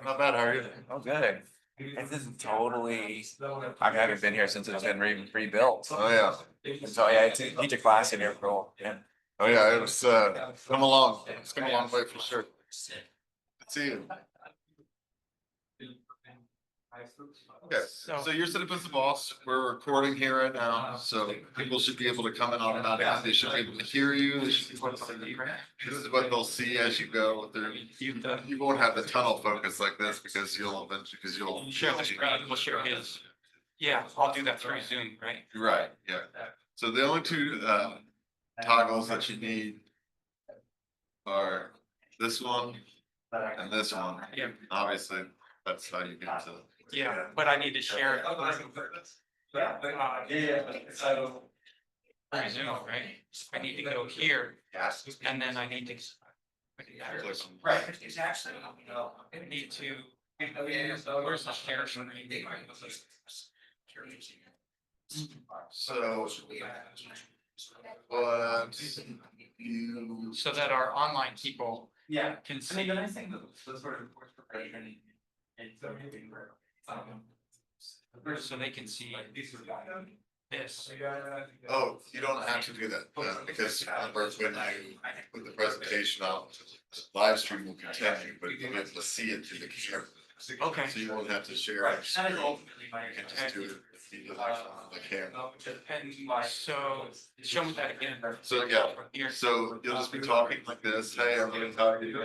Not bad, how are you? Oh, good. This is totally, I haven't been here since it's been rebuilt. Oh, yeah. And so, yeah, I teach a class in here for, yeah. Oh, yeah, it was, come along, it's come a long way for sure. Good to see you. Okay, so you're sitting with the boss, we're recording here right now, so people should be able to come in automatically, they should be able to hear you, they should be able to see you. This is what they'll see as you go through. You won't have the tunnel focus like this because you'll eventually, because you'll. Share the screen, we'll share his. Yeah, I'll do that through Zoom, right? Right, yeah. So the only two toggles that you need are this one and this one. Yeah. Obviously, that's how you get to. Yeah, but I need to share it. So. Through Zoom, right? I need to go here, and then I need to. Right, it's actually, I need to. Where's the share screen? So. But you. So that our online people can see. So they can see this. Oh, you don't have to do that, because remember when you put the presentation out, live stream will continue, but you'll be able to see it through the camera. Okay. So you won't have to share it. You can just do it on the camera. And so, show me that again. So, yeah, so you'll just be talking like this, hey, I'm gonna talk to you.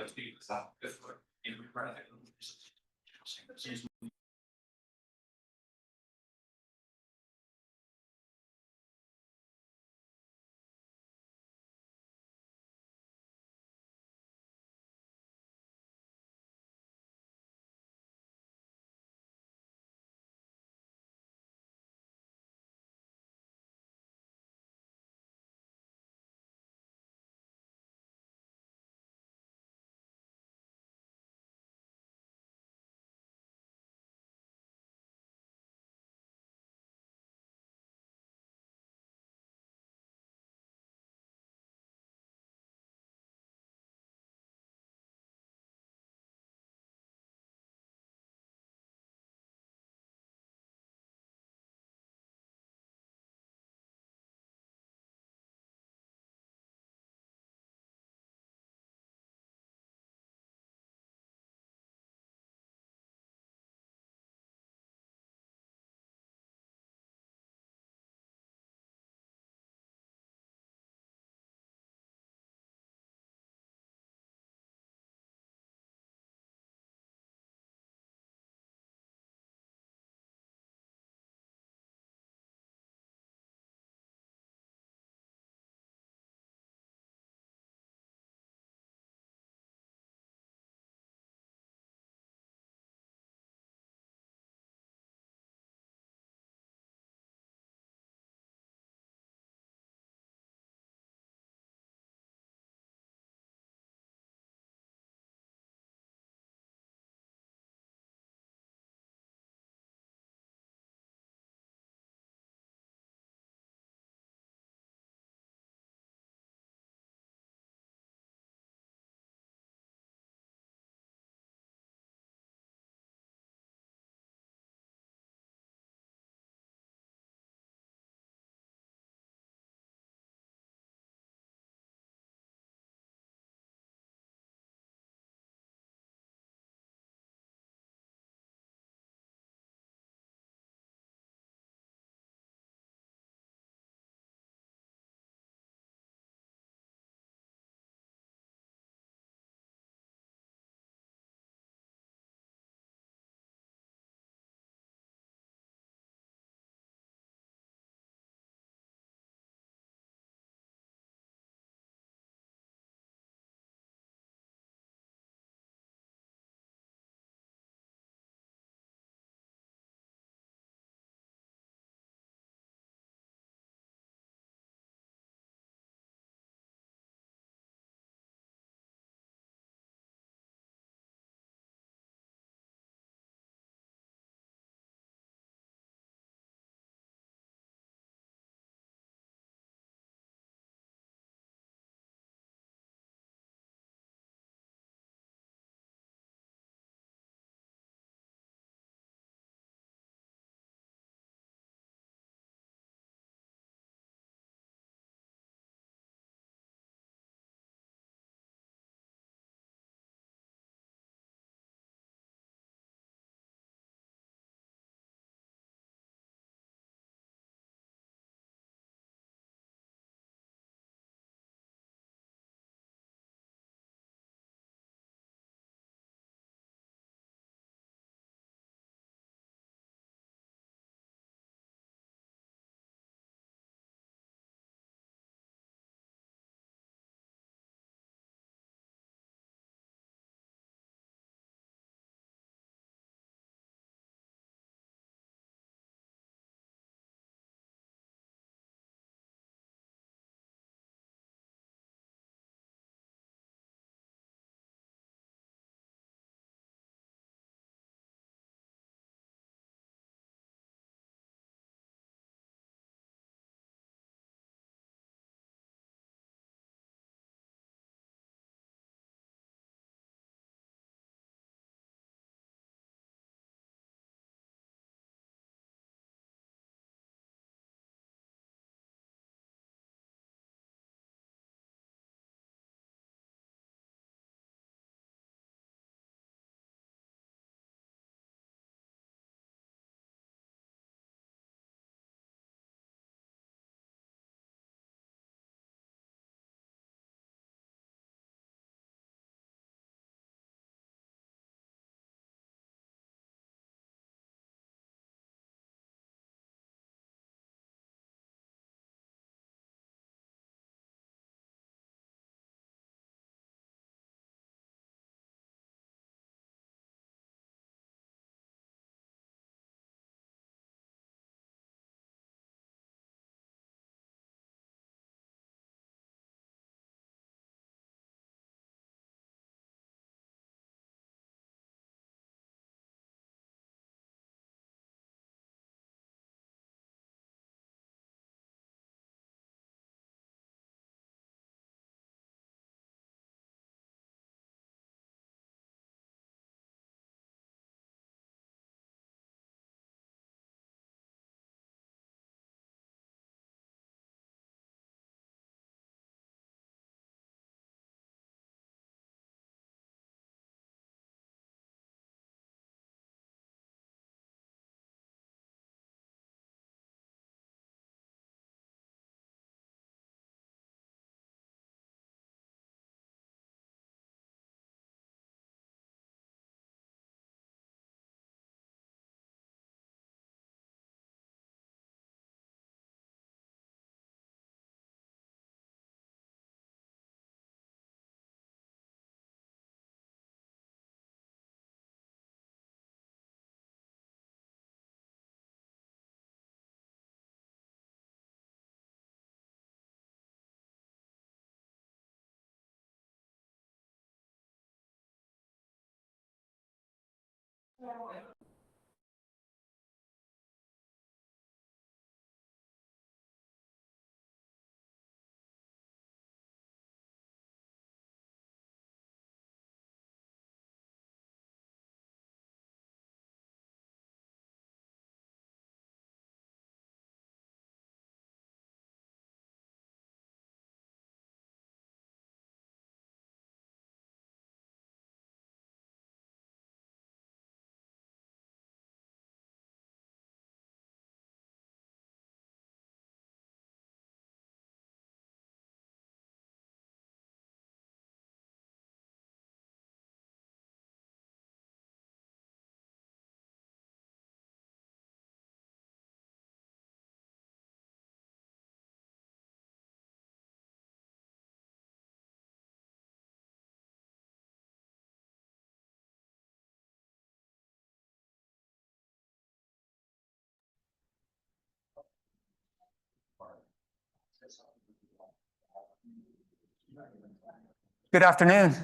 Good afternoon.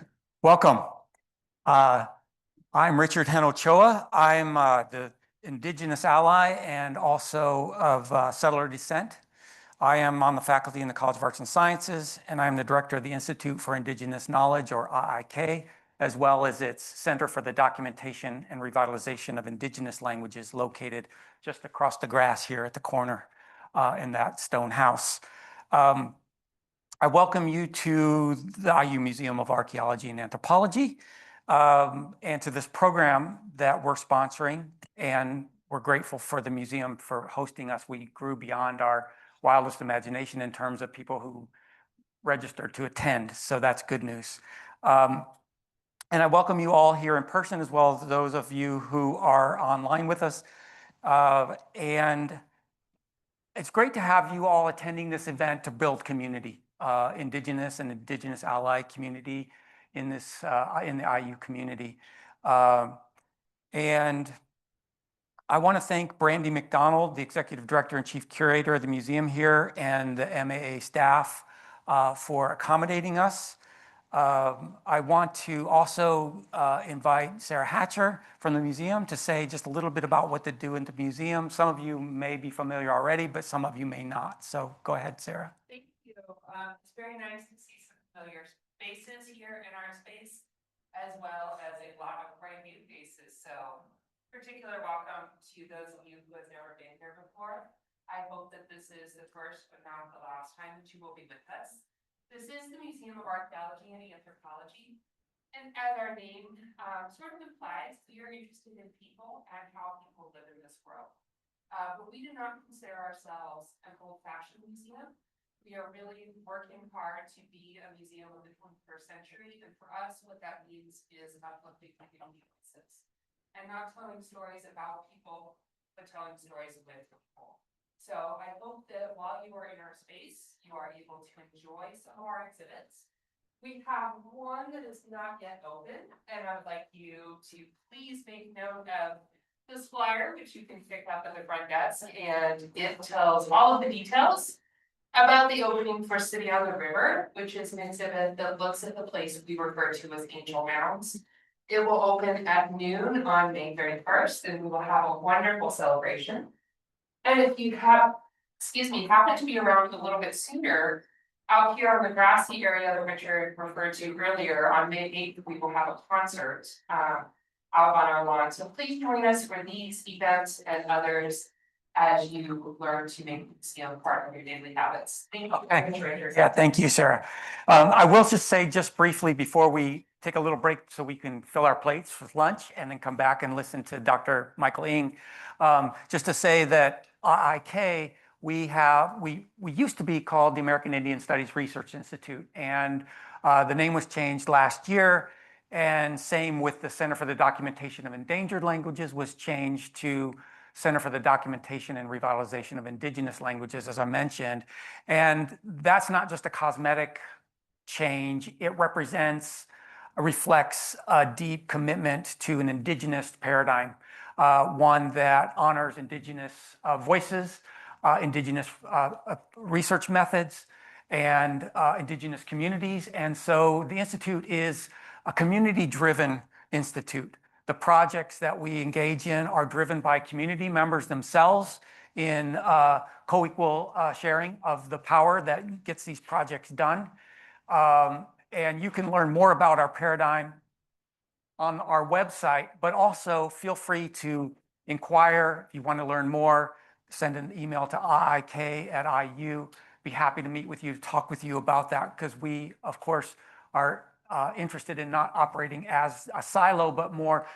Welcome. I'm Richard Hen-Ochoa. I'm the Indigenous ally and also of settler descent. I am on the faculty in the College of Arts and Sciences, and I'm the director of the Institute for Indigenous Knowledge, or IIK, as well as its Center for the Documentation and Revitalization of Indigenous Languages, located just across the grass here at the corner in that stone house. I welcome you to the IU Museum of Archaeology and Anthropology and to this program that we're sponsoring. And we're grateful for the museum for hosting us. We grew beyond our wildest imagination in terms of people who registered to attend. So that's good news. And I welcome you all here in person, as well as those of you who are online with us. And it's great to have you all attending this event to build community, Indigenous and Indigenous ally community in this in the IU community. And I want to thank Brandy McDonald, the Executive Director and Chief Curator of the museum here, and the MAA staff for accommodating us. I want to also invite Sarah Hatcher from the museum to say just a little bit about what they do in the museum. Some of you may be familiar already, but some of you may not. So go ahead, Sarah. Thank you. It's very nice to see some familiar faces here in our space, as well as a lot of brand new faces. So particular welcome to those of you who have never been here before. I hope that this is the first but not the last time that you will be with us. This is the Museum of Archaeology and Anthropology. And as our name sort of implies, we are interested in people and how people live in this world. But we do not consider ourselves an old-fashioned museum. We are really working hard to be a museum of the 21st century. And for us, what that means is uplifting human voices and not telling stories about people, but telling stories with people. So I hope that while you are in our space, you are able to enjoy some of our exhibits. We have one that is not yet open, and I would like you to please make note of this flyer, which you can pick up at the front desk, and it tells all of the details about the opening for City on the River, which is an exhibit that looks at the place we refer to as Angel Mounds. It will open at noon on May 31st, and we will have a wonderful celebration. And if you have, happen to be around a little bit sooner, out here on the grassy area that Richard referred to earlier, on May 8th, we will have a concert out on our lawn. So please join us for these events and others as you learn to make the museum part of your daily habits. Thank you. Okay. Yeah, thank you, Sarah. I will just say just briefly before we take a little break so we can fill our plates with lunch and then come back and listen to Dr. Michael Ng. Just to say that IIK, we used to be called the American Indian Studies Research Institute, and the name was changed last year. And same with the Center for the Documentation of Endangered Languages was changed to Center for the Documentation and Revitalization of Indigenous Languages, as I mentioned. And that's not just a cosmetic change. It reflects a deep commitment to an Indigenous paradigm, one that honors Indigenous voices, Indigenous research methods, and Indigenous communities. And so the Institute is a community-driven institute The projects that we engage in are driven by community members themselves in co-equal sharing of the power that gets these projects done. And you can learn more about our paradigm on our website, but also feel free to inquire if you want to learn more. Send an email to iik@iu. Be happy to meet with you, to talk with you about that, because we, of course, are interested in not operating as a silo, but more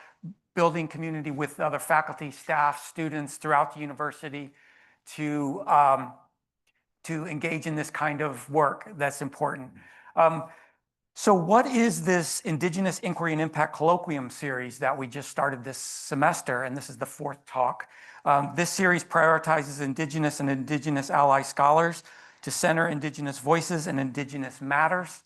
building community with other faculty, staff, students throughout the university to engage in this kind of work that's important. So what is this Indigenous Inquiry and Impact Colloquium series that we just started this semester? And this is the 4th talk. This series prioritizes Indigenous and Indigenous ally scholars to center Indigenous voices and Indigenous matters.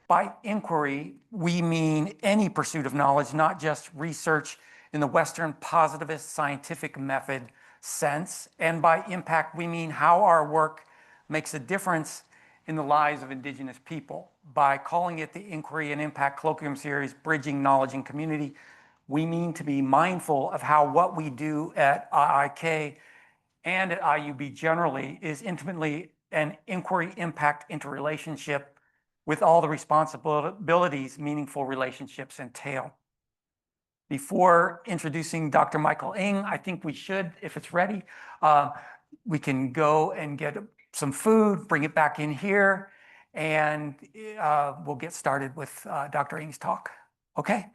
By inquiry, we mean any pursuit of knowledge, not just research in the Western positivist scientific method sense. And by impact, we mean how our work makes a difference in the lives of Indigenous people. By calling it the Inquiry and Impact Colloquium Series, Bridging Knowledge and Community, we mean to be mindful of how what we do at IIK and at IUB generally is intimately an inquiry impact interrelationship with all the responsibilities meaningful relationships entail. Before introducing Dr. Michael Ng, I think we should, if it's ready, we can go and get some food, bring it back in here, and we'll get started with Dr. Ng's talk. Okay?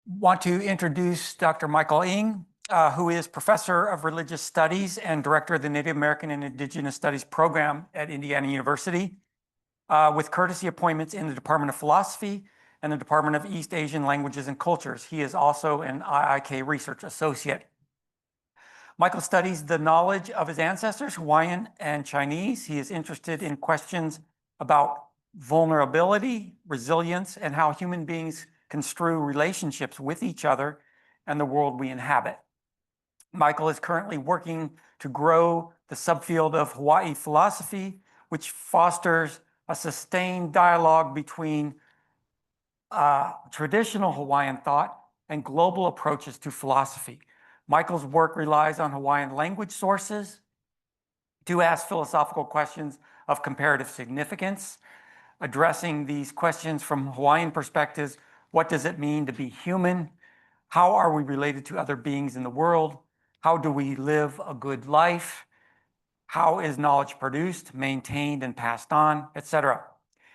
Want to introduce Dr. Michael Ng, who is Professor of Religious Studies and Director of the Native American and Indigenous Studies program at Indiana University, with courtesy appointments in the Department of Philosophy and the Department of East Asian Languages and Cultures. He is also an IIK Research Associate. Michael studies the knowledge of his ancestors, Hawaiian and Chinese. He is interested in questions about vulnerability, resilience, and how human beings construe relationships with each other and the world we inhabit. Michael is currently working to grow the subfield of Hawaii philosophy, which fosters a sustained dialogue between traditional Hawaiian thought and global approaches to philosophy. Michael's work relies on Hawaiian language sources to ask philosophical questions of comparative significance, addressing these questions from Hawaiian perspectives. What does it mean to be human? How are we related to other beings in the world? How do we live a good life? How is knowledge produced, maintained, and passed on, etc.?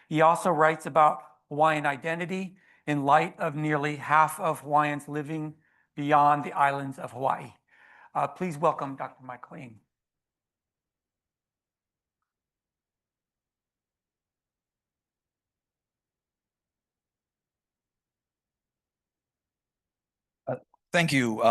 He also writes about Hawaiian identity in light of nearly half of Hawaiians living beyond the islands of Hawaii. Please welcome Dr. Michael Ng. Thank you,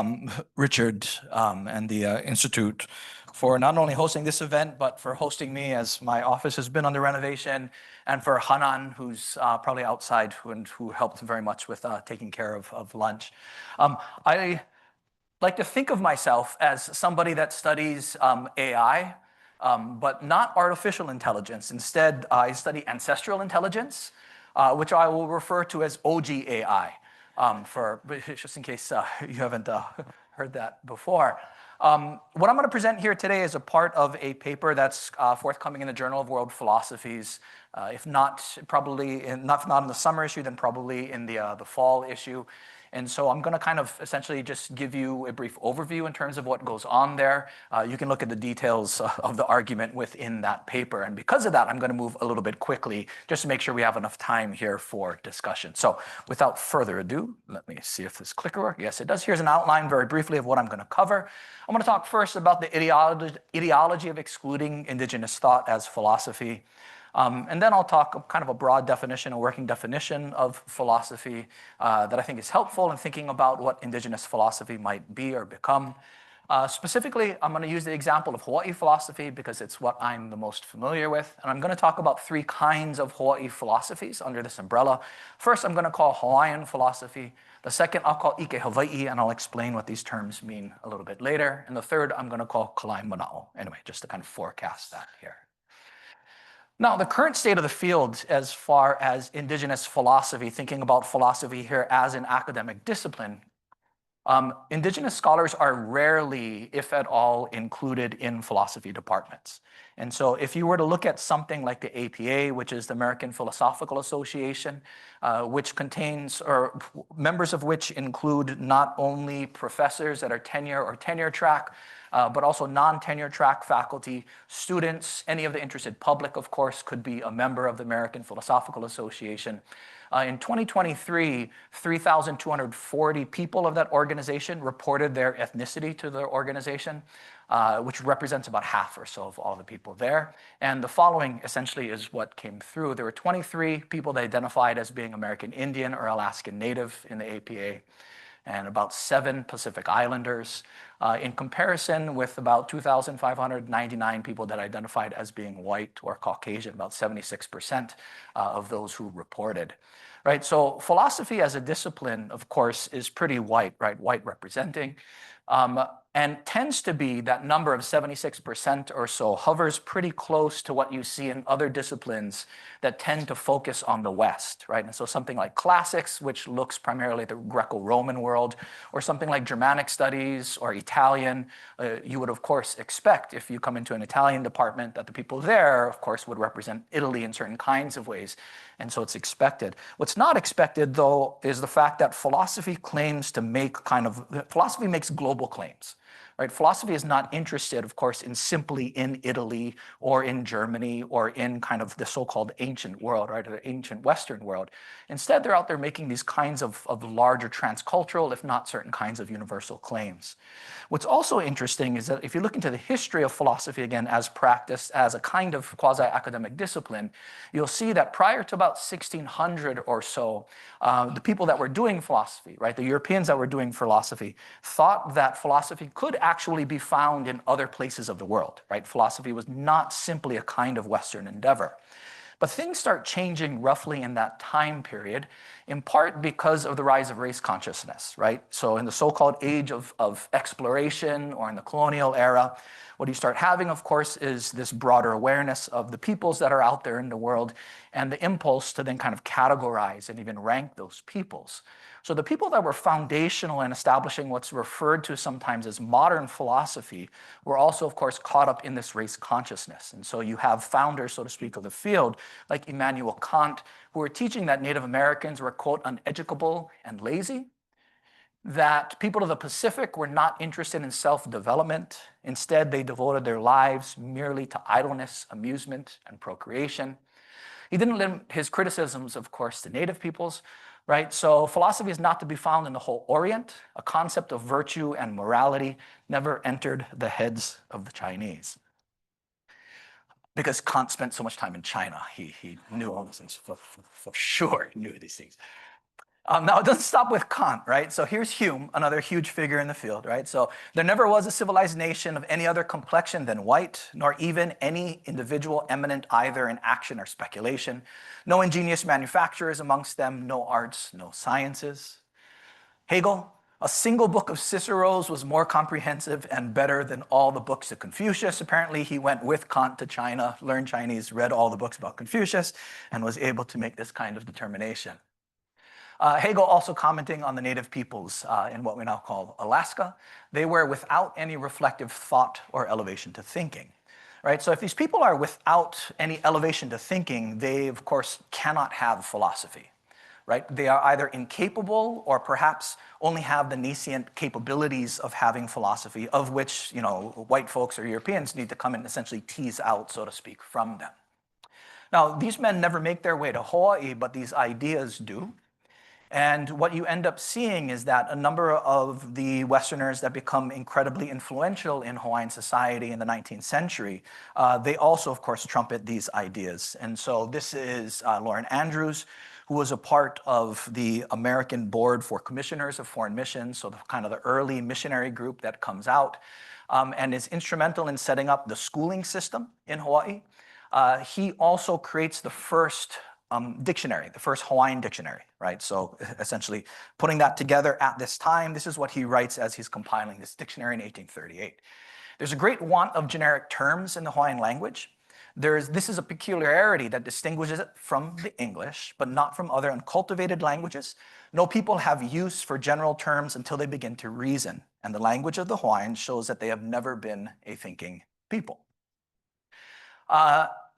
Richard, and the Institute for not only hosting this event, but for hosting me as my office has been under renovation, and for Hanan, who's probably outside and who helped very much with taking care of lunch. I like to think of myself as somebody that studies AI, but not artificial intelligence. Instead, I study ancestral intelligence, which I will refer to as OGAI. Just in case you haven't heard that before. What I'm going to present here today is a part of a paper that's forthcoming in the Journal of World Philosophies. If not, probably not in the summer issue, then probably in the fall issue. And so I'm going to kind of essentially just give you a brief overview in terms of what goes on there. You can look at the details of the argument within that paper. And because of that, I'm going to move a little bit quickly just to make sure we have enough time here for discussion. So without further ado, let me see if this clicker works. Yes, it does. Here's an outline very briefly of what I'm going to cover. I'm going to talk first about the ideology of excluding indigenous thought as philosophy. And then I'll talk kind of a broad definition, a working definition of philosophy that I think is helpful in thinking about what indigenous philosophy might be or become. Specifically, I'm going to use the example of Hawaii philosophy because it's what I'm the most familiar with. And I'm going to talk about three kinds of Hawaii philosophies under this umbrella. First, I'm going to call Hawaiian philosophy. The second, I'll call Ike Hawaii, and I'll explain what these terms mean a little bit later. And the third, I'm going to call Kalai Mana'o. Anyway, just to kind of forecast that here. Now, the current state of the field as far as indigenous philosophy, thinking about philosophy here as an academic discipline, indigenous scholars are rarely, if at all, included in philosophy departments. And so if you were to look at something like the APA, which is the American Philosophical Association, which contains, or members of which include not only professors that are tenure or tenure track, but also non-tenure track faculty, students, any of the interested public, of course, could be a member of the American Philosophical Association. In 2023, 3,240 people of that organization reported their ethnicity to their organization, which represents about half or so of all the people there. And the following essentially is what came through. There were 23 people that identified as being American Indian or Alaskan Native in the APA, and about 7 Pacific Islanders, in comparison with about 2,599 people that identified as being white or Caucasian, about 76% of those who reported. Right, so philosophy as a discipline, of course, is pretty white, right? White representing. And tends to be, that number of 76% or so hovers pretty close to what you see in other disciplines that tend to focus on the West, right? And so something like classics, which looks primarily at the Greco-Roman world, or something like Germanic studies or Italian, you would of course expect, if you come into an Italian department, that the people there, of course, would represent Italy in certain kinds of ways. And so it's expected. What's not expected, though, is the fact that philosophy claims to make philosophy makes global claims. right? Philosophy is not interested, of course, in simply in Italy or in Germany or in kind of the so-called ancient world, right, or the ancient Western world. Instead, they're out there making these kinds of larger transcultural, if not certain kinds of universal claims. What's also interesting is that if you look into the history of philosophy, again, as practiced as a kind of quasi-academic discipline, you'll see that prior to about 1600 or so, the people that were doing philosophy, right, the Europeans that were doing philosophy, thought that philosophy could actually be found in other places of the world, right? Philosophy was not simply a kind of Western endeavor. But things start changing roughly in that time period, in part because of the rise of race consciousness, right? So in the so-called age of exploration or in the colonial era, what you start having, of course, is this broader awareness of the peoples that are out there in the world and the impulse to then kind of categorize and even rank those peoples. So the people that were foundational in establishing what's referred to sometimes as modern philosophy were also, of course, caught up in this race consciousness. And so you have founders, so to speak, of the field, like Immanuel Kant, who were teaching that Native Americans were, quote, uneducable and lazy, that people of the Pacific were not interested in self-development. Instead, they devoted their lives merely to idleness, amusement, and procreation. He didn't limit his criticisms, of course, to Native peoples, right? So philosophy is not to be found in the whole Orient. A concept of virtue and morality never entered the heads of the Chinese. Because Kant spent so much time in China, he knew all these things for sure, he knew these things. Now, it doesn't stop with Kant, right? So here's Hume, another huge figure in the field, right? So there never was a civilized nation of any other complexion than white, nor even any individual eminent either in action or speculation. No ingenious manufacturers amongst them, no arts, no sciences. Hegel, a single book of Cicero's was more comprehensive and better than all the books of Confucius. Apparently, he went with Kant to China, learned Chinese, read all the books about Confucius, and was able to make this kind of determination. Hegel also commenting on the native peoples in what we now call Alaska. They were without any reflective thought or elevation to thinking. Right? So if these people are without any elevation to thinking, they of course cannot have philosophy. Right? They are either incapable or perhaps only have the nascent capabilities of having philosophy, of which white folks or Europeans need to come and essentially tease out, so to speak, from them. Now, these men never make their way to Hawaii, but these ideas do. And what you end up seeing is that a number of the Westerners that become incredibly influential in Hawaiian society in the 19th century, they also, of course, trumpet these ideas. And so this is Lauren Andrews, who was a part of the American Board for Commissioners of Foreign Missions, so the kind of the early missionary group that comes out, and is instrumental in setting up the schooling system in Hawaii. He also creates the first dictionary, the first Hawaiian dictionary, right? So essentially putting that together at this time, this is what he writes as he's compiling this dictionary in 1838. There's a great want of generic terms in the Hawaiian language. This is a peculiarity that distinguishes it from the English, but not from other uncultivated languages. No people have use for general terms until they begin to reason. And the language of the Hawaiians shows that they have never been a thinking people.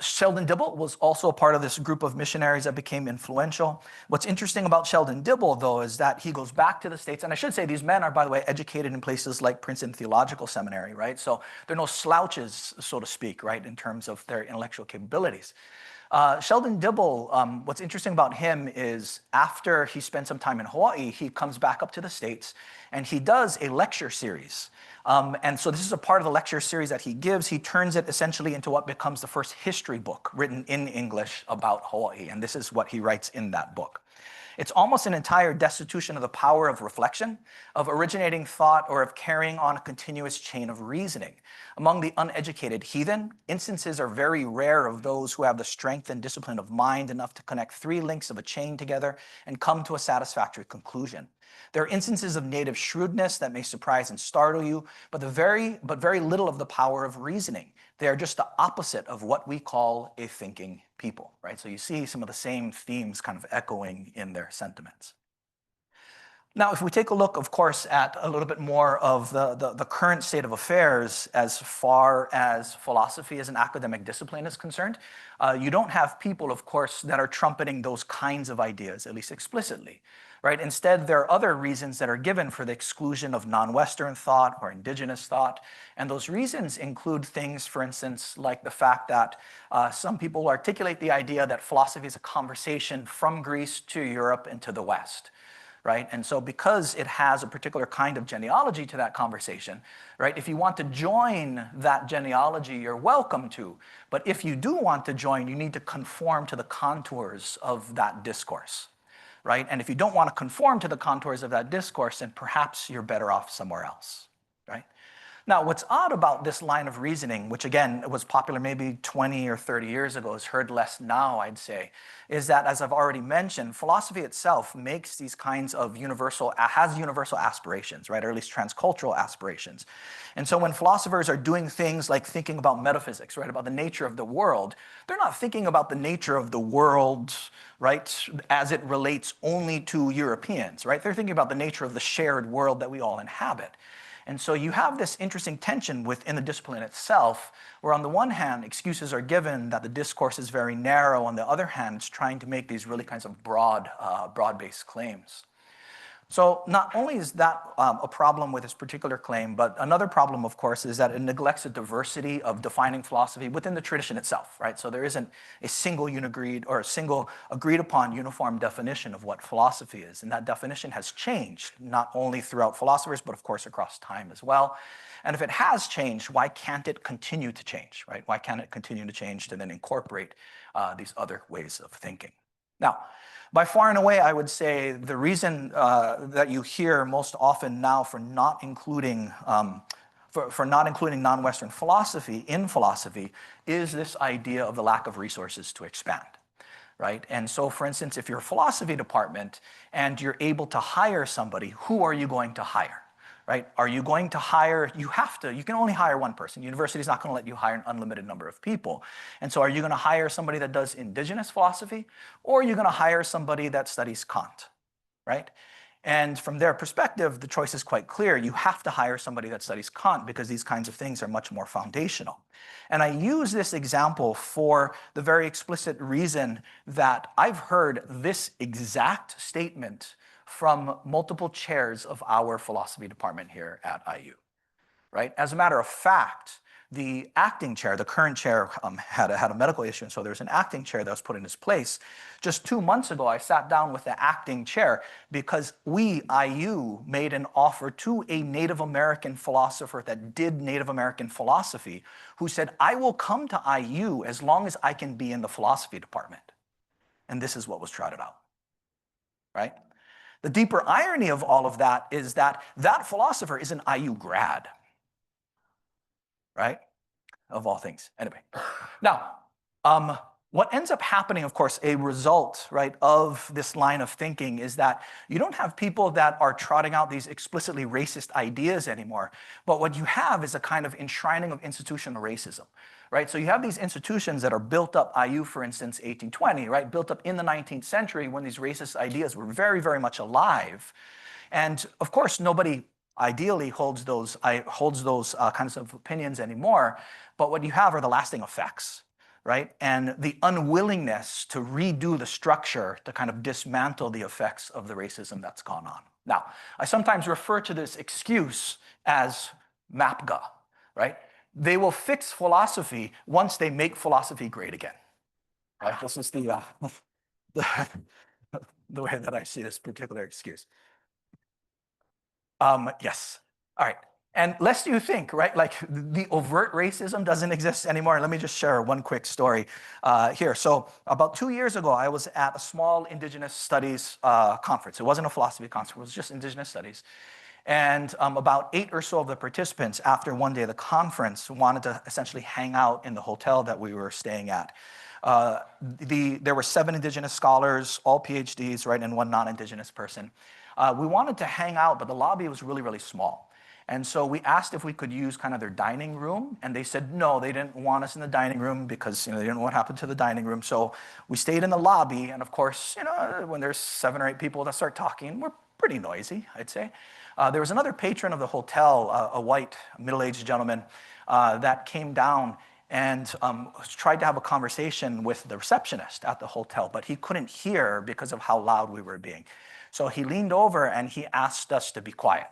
Sheldon Dibble was also a part of this group of missionaries that became influential. What's interesting about Sheldon Dibble, though, is that he goes back to the States. And I should say these men are, by the way, educated in places like Princeton Theological Seminary, right? So they're no slouches, so to speak, right, in terms of their intellectual capabilities. Sheldon Dibble, what's interesting about him is after he spent some time in Hawaii, he comes back up to the States and he does a lecture series. And so this is a part of the lecture series that he gives. He turns it essentially into what becomes the first history book written in English about Hawaii. And this is what he writes in that book. It's almost an entire destitution of the power of reflection, of originating thought, or of carrying on a continuous chain of reasoning. Among the uneducated heathen, instances are very rare of those who have the strength and discipline of mind enough to connect 3 links of a chain together and come to a satisfactory conclusion. There are instances of native shrewdness that may surprise and startle you, but very little of the power of reasoning. They are just the opposite of what we call a thinking people, right? So you see some of the same themes kind of echoing in their sentiments. Now, if we take a look, of course, at a little bit more of the current state of affairs as far as philosophy as an academic discipline is concerned, you don't have people, of course, that are trumpeting those kinds of ideas, at least explicitly, right? Instead, there are other reasons that are given for the exclusion of non-Western thought or indigenous thought. And those reasons include things, for instance, like the fact that some people articulate the idea that philosophy is a conversation from Greece to Europe and to the West. Right? And so because it has a particular kind of genealogy to that conversation, right? If you want to join that genealogy, you're welcome to. But if you do want to join, you need to conform to the contours of that discourse, right? And if you don't want to conform to the contours of that discourse, then perhaps you're better off somewhere else, right? Now, what's odd about this line of reasoning, which again was popular maybe 20 or 30 years ago, is heard less now, I'd say, is that, as I've already mentioned, philosophy itself makes these kinds of has universal aspirations, right, or at least transcultural aspirations. And so when philosophers are doing things like thinking about metaphysics, right, about the nature of the world, they're not thinking about the nature of the world, right, as it relates only to Europeans, right? They're thinking about the nature of the shared world that we all inhabit. And so you have this interesting tension within the discipline itself, where on the one hand, excuses are given that the discourse is very narrow. On the other hand, it's trying to make these really kinds of broad-based claims. So not only is that a problem with this particular claim, but another problem, of course, is that it neglects the diversity of defining philosophy within the tradition itself, right? So there isn't a single agreed upon uniform definition of what philosophy is. And that definition has changed, not only throughout philosophers, but of course across time as well. And if it has changed, why can't it continue to change, right? Why can't it continue to change to then incorporate these other ways of thinking? Now, by far and away, I would say the reason that you hear most often now for not including non-Western philosophy in philosophy is this idea of the lack of resources to expand, right? And so, for instance, if you're a philosophy department and you're able to hire somebody, who are you going to hire? Right? Are you going to hire, you can only hire one person. University is not going to let you hire an unlimited number of people. And so are you going to hire somebody that does indigenous philosophy, or are you going to hire somebody that studies Kant, right? And from their perspective, the choice is quite clear. You have to hire somebody that studies Kant because these kinds of things are much more foundational. And I use this example for the very explicit reason that I've heard this exact statement from multiple chairs of our philosophy department here at IU, right? As a matter of fact, the acting chair, the current chair had a medical issue, and so there's an acting chair that was put in his place. Just 2 months ago, I sat down with the acting chair because we, IU, made an offer to a Native American philosopher that did Native American philosophy, who said, I will come to IU as long as I can be in the philosophy department. And this is what was trotted out, right? The deeper irony of all of that is that that philosopher is an IU grad, right? Of all things. Anyway, now, what ends up happening, of course, a result, right, of this line of thinking is that you don't have people that are trotting out these explicitly racist ideas anymore, but what you have is a kind of enshrining of institutional racism, right? So you have these institutions that are built up, IU, for instance, 1820, right, built up in the 19th century when these racist ideas were very, very much alive. And of course, nobody ideally holds those kinds of opinions anymore, but what you have are the lasting effects, right? And the unwillingness to redo the structure to kind of dismantle the effects of the racism that's gone on. Now, I sometimes refer to this excuse as MAPGA, right? They will fix philosophy once they make philosophy great again, right? This is the way that I see this particular excuse. Yes, all right. And lest you think, right, like the overt racism doesn't exist anymore. Let me just share one quick story here. So about 2 years ago, I was at a small Indigenous studies conference. It wasn't a philosophy conference, it was just Indigenous studies. And about 8 or so of the participants, after one day of the conference, wanted to essentially hang out in the hotel that we were staying at. There were 7 Indigenous scholars, all PhDs, right, and 1 non-Indigenous person. We wanted to hang out, but the lobby was really, really small. And so we asked if we could use kind of their dining room, and they said no, they didn't want us in the dining room because they didn't know what happened to the dining room. So we stayed in the lobby, and of course, when there's 7 or 8 people that start talking, we're pretty noisy, I'd say. There was another patron of the hotel, a white middle-aged gentleman, that came down and tried to have a conversation with the receptionist at the hotel, but he couldn't hear because of how loud we were being. So he leaned over and he asked us to be quiet.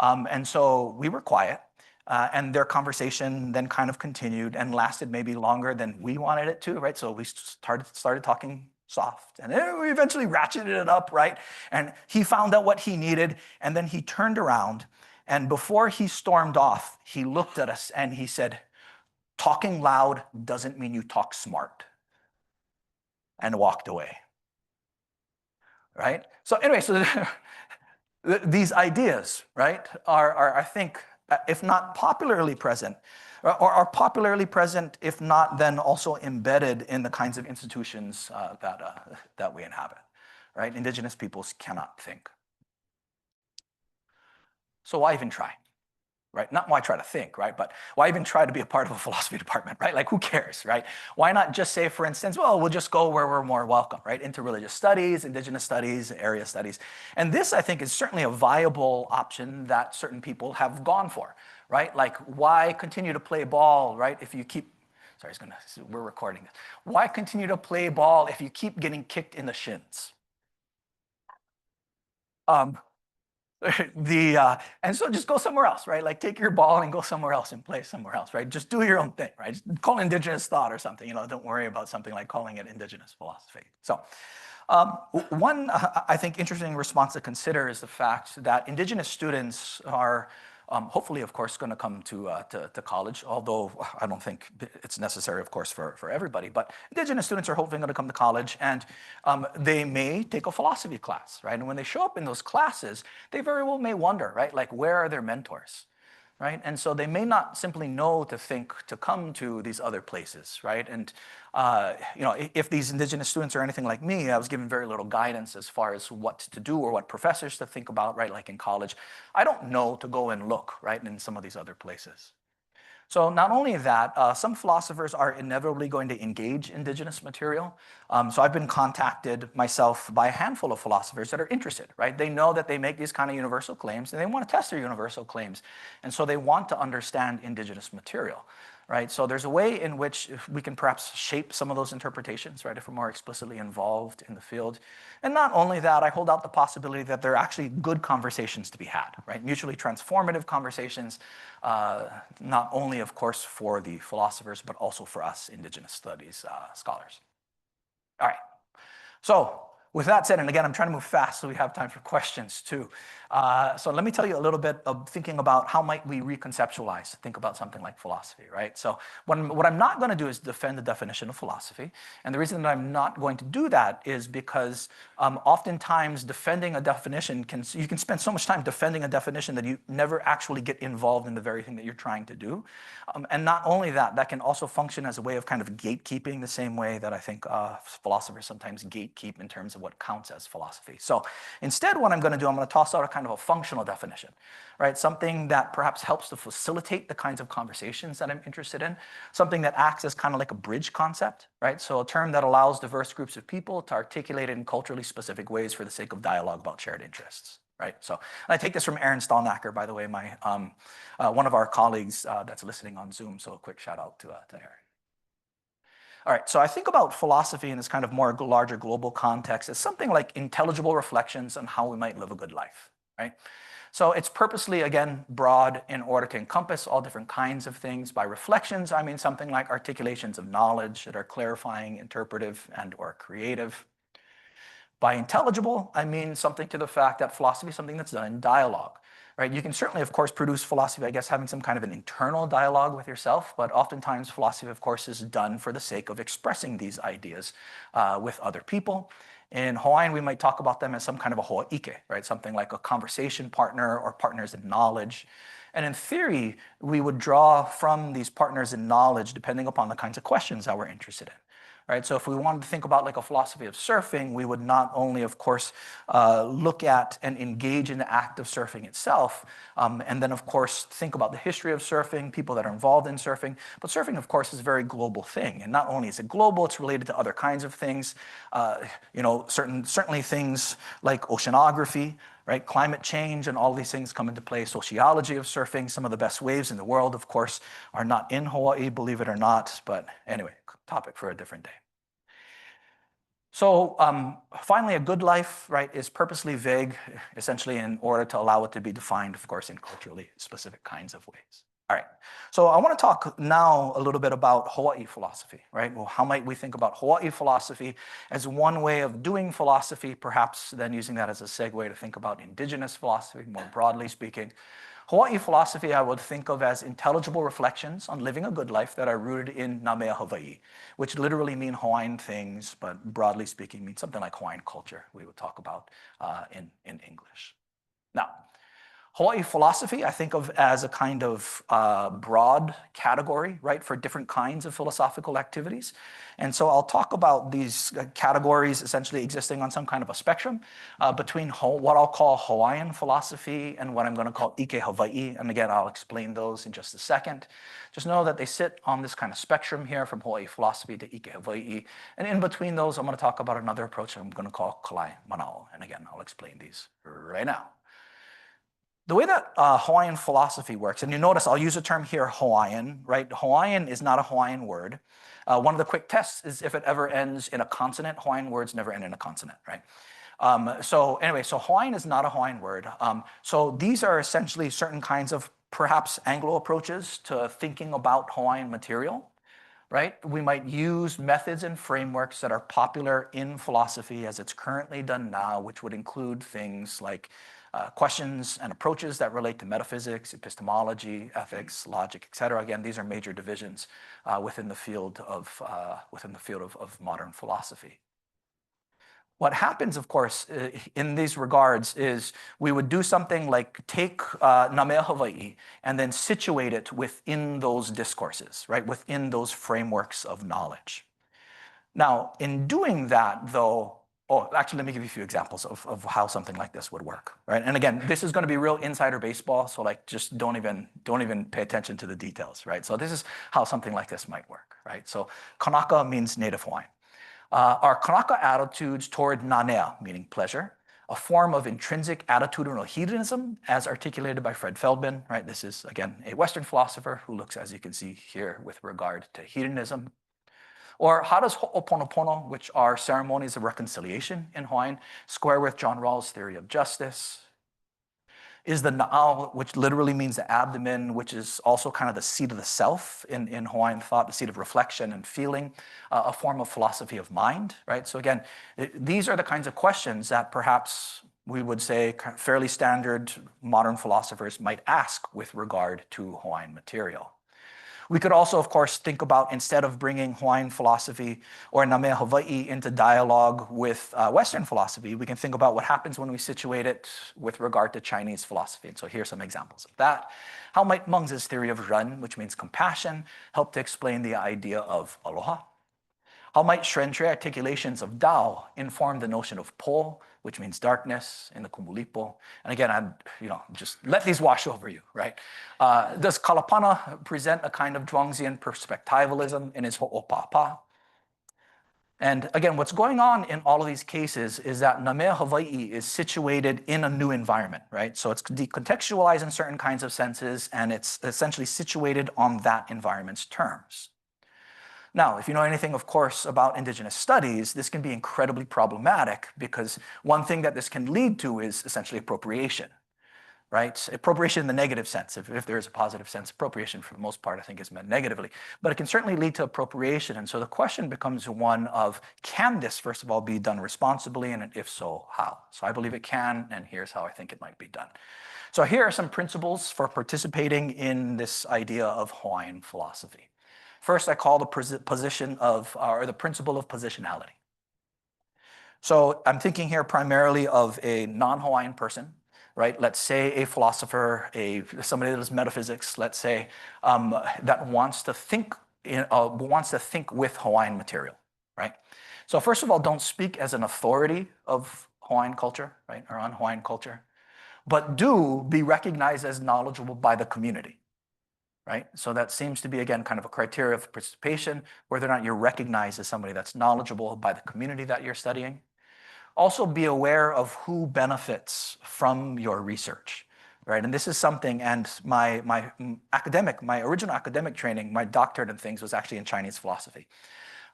And so we were quiet, and their conversation then kind of continued and lasted maybe longer than we wanted it to, right? So we started talking soft, and then we eventually ratcheted it up, right? And he found out what he needed, and then he turned around, and before he stormed off, he looked at us and he said, "Talking loud doesn't mean you talk smart," and walked away, right? So anyway, so these ideas, right, are I think, if not popularly present, or are popularly present, if not then also embedded in the kinds of institutions that we inhabit, right? Indigenous peoples cannot think. So why even try? Right? Not why try to think, right? But why even try to be a part of a philosophy department, right? Like, who cares, right? Why not just say, for instance, well, we'll just go where we're more welcome, right? Interreligious studies, indigenous studies, area studies. And this, I think, is certainly a viable option that certain people have gone for, right? Like, why continue to play ball, right? If you keep, sorry, we're recording this. Why continue to play ball if you keep getting kicked in the shins? And so just go somewhere else, right? Like, take your ball and go somewhere else and play somewhere else, right? Just do your own thing, right? Just call it indigenous thought or something, don't worry about something like calling it indigenous philosophy. So one, I think, interesting response to consider is the fact that indigenous students are hopefully, of course, going to come to college, although I don't think it's necessary, of course, for everybody. But indigenous students are hopefully going to come to college, and they may take a philosophy class, right? And when they show up in those classes, they very well may wonder, right? Like, where are their mentors? Right? And so they may not simply know to think to come to these other places, right? And if these indigenous students are anything like me, I was given very little guidance as far as what to do or what professors to think about, right? Like in college, I don't know to go and look, right, in some of these other places. So not only that, some philosophers are inevitably going to engage indigenous material. So I've been contacted myself by a handful of philosophers that are interested, right? They know that they make these kind of universal claims and they want to test their universal claims. And so they want to understand indigenous material, right? So there's a way in which we can perhaps shape some of those interpretations, right, if we're more explicitly involved in the field. And not only that, I hold out the possibility that there are actually good conversations to be had, right? Mutually transformative conversations, not only, of course, for the philosophers, but also for us indigenous studies scholars. All right. So with that said, and again, I'm trying to move fast so we have time for questions too. So let me tell you a little bit of thinking about how might we reconceptualize, think about something like philosophy, right? So what I'm not going to do is defend the definition of philosophy. And the reason that I'm not going to do that is because oftentimes defending a definition you can spend so much time defending a definition that you never actually get involved in the very thing that you're trying to do. And not only that, that can also function as a way of kind of gatekeeping, the same way that I think philosophers sometimes gatekeep in terms of what counts as philosophy. So instead, what I'm going to do, I'm going to toss out a kind of a functional definition, right? Something that perhaps helps to facilitate the kinds of conversations that I'm interested in, something that acts as kind of like a bridge concept, right? So a term that allows diverse groups of people to articulate it in culturally specific ways for the sake of dialogue about shared interests. Right. So and I take this from Aaron Stallnacker, by the way, my one of our colleagues that's listening on Zoom. So a quick shout out to Aaron. All right, so I think about philosophy in this kind of more larger global context as something like intelligible reflections on how we might live a good life, right? So it's purposely, again, broad in order to encompass all different kinds of things. By reflections, I mean something like articulations of knowledge that are clarifying, interpretive, and or creative. By intelligible, I mean something to the fact that philosophy is something that's done in dialogue, right? You can certainly, of course, produce philosophy, I guess, having some kind of an internal dialogue with yourself, but oftentimes philosophy, of course, is done for the sake of expressing these ideas with other people. In Hawaiian, we might talk about them as some kind of a ho'ike, right? Something like a conversation partner or partners in knowledge. And in theory, we would draw from these partners in knowledge depending upon the kinds of questions that we're interested in. right? So if we wanted to think about like a philosophy of surfing, we would not only, of course, look at and engage in the act of surfing itself, and then, of course, think about the history of surfing, people that are involved in surfing. But surfing, of course, is a very global thing. And not only is it global, it's related to other kinds of things. Certainly things like oceanography, right? Climate change and all these things come into play. Sociology of surfing, some of the best waves in the world, of course, are not in Hawaii, believe it or not. But anyway, topic for a different day. So finally, a good life, right, is purposely vague, essentially in order to allow it to be defined, of course, in culturally specific kinds of ways. All right, so I want to talk now a little bit about Hawaii philosophy, right? Well, how might we think about Hawaii philosophy as one way of doing philosophy, perhaps then using that as a segue to think about indigenous philosophy, more broadly speaking. Hawaii philosophy I would think of as intelligible reflections on living a good life that are rooted in Namea Hawaii, which literally mean Hawaiian things, but broadly speaking means something like Hawaiian culture we would talk about in English. Now, Hawaii philosophy I think of as a kind of broad category, right, for different kinds of philosophical activities. And so I'll talk about these categories essentially existing on some kind of a spectrum between what I'll call Hawaiian philosophy and what I'm going to call Ike Hawaii. And again, I'll explain those in just a second. Just know that they sit on this kind of spectrum here from Hawaii philosophy to Ike Hawaii. And in between those, I'm going to talk about another approach I'm going to call Kalai Manao. And again, I'll explain these right now. The way that Hawaiian philosophy works, and you notice I'll use the term here Hawaiian, right? Hawaiian is not a Hawaiian word. One of the quick tests is if it ever ends in a consonant. Hawaiian words never end in a consonant, right? So Hawaiian is not a Hawaiian word. So these are essentially certain kinds of perhaps Anglo approaches to thinking about Hawaiian material, right? We might use methods and frameworks that are popular in philosophy as it's currently done now, which would include things like questions and approaches that relate to metaphysics, epistemology, ethics, logic, et cetera. Again, these are major divisions within the field of modern philosophy. What happens, of course, in these regards is we would do something like take Namea Hawaii and then situate it within those discourses, right, within those frameworks of knowledge. Now, in doing that, though, actually, let me give you a few examples of how something like this would work, right? And again, this is going to be real insider baseball, so like just don't even pay attention to the details, right? So this is how something like this might work, right? So Kanaka means native Hawaiian. Our Kanaka attitudes toward nanea, meaning pleasure, a form of intrinsic attitudinal hedonism as articulated by Fred Feldman, right? This is, again, a Western philosopher who looks, as you can see here, with regard to hedonism. Or how does ho'oponopono, which are ceremonies of reconciliation in Hawaiian, square with John Rawls' theory of justice? Is the na'au, which literally means the abdomen, which is also kind of the seat of the self in Hawaiian thought, the seat of reflection and feeling, a form of philosophy of mind, right? So again, these are the kinds of questions that perhaps we would say fairly standard modern philosophers might ask with regard to Hawaiian material. We could also, of course, think about, instead of bringing Hawaiian philosophy or Namea Hawaii into dialogue with Western philosophy, we can think about what happens when we situate it with regard to Chinese philosophy. And so here's some examples of that. How might Meng's theory of ren, which means compassion, help to explain the idea of aloha? How might Shrentre articulations of Tao inform the notion of po, which means darkness, in the Kumulipo? And again, just let these wash over you, right? Does Kalapana present a kind of Zhuangzian perspectivalism in his ho'opapa? And again, what's going on in all of these cases is that Namea Hawaii is situated in a new environment, right? So it's decontextualized in certain kinds of senses, and it's essentially situated on that environment's terms. Now, if you know anything, of course, about Indigenous studies, this can be incredibly problematic because one thing that this can lead to is essentially appropriation, right? Appropriation in the negative sense. If there is a positive sense, appropriation for the most part, I think, is meant negatively. But it can certainly lead to appropriation. And so the question becomes one of, can this, first of all, be done responsibly? And if so, how? So I believe it can, and here's how I think it might be done. So here are some principles for participating in this idea of Hawaiian philosophy. First, I call the principle of positionality. So I'm thinking here primarily of a non-Hawaiian person, right? Let's say a philosopher, somebody that does metaphysics, let's say, that wants to think with Hawaiian material, right? So first of all, don't speak as an authority of Hawaiian culture, right, or on Hawaiian culture, but do be recognized as knowledgeable by the community, right? So that seems to be, again, kind of a criteria of participation, whether or not you're recognized as somebody that's knowledgeable by the community that you're studying. Also be aware of who benefits from your research, right? And this is something, and my original academic training, my doctorate and things was actually in Chinese philosophy.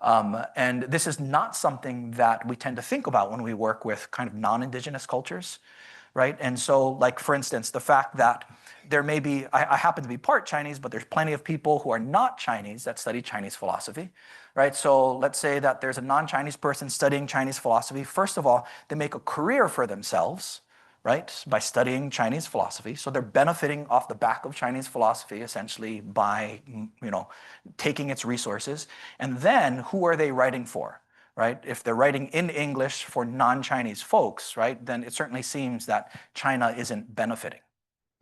And this is not something that we tend to think about when we work with kind of non-Indigenous cultures, right? And so, like, for instance, the fact that there may be, I happen to be part Chinese, but there's plenty of people who are not Chinese that study Chinese philosophy, right? So let's say that there's a non-Chinese person studying Chinese philosophy. First of all, they make a career for themselves, right, by studying Chinese philosophy. So they're benefiting off the back of Chinese philosophy, essentially, by, taking its resources. And then who are they writing for? Right? If they're writing in English for non-Chinese folks, right, then it certainly seems that China isn't benefiting.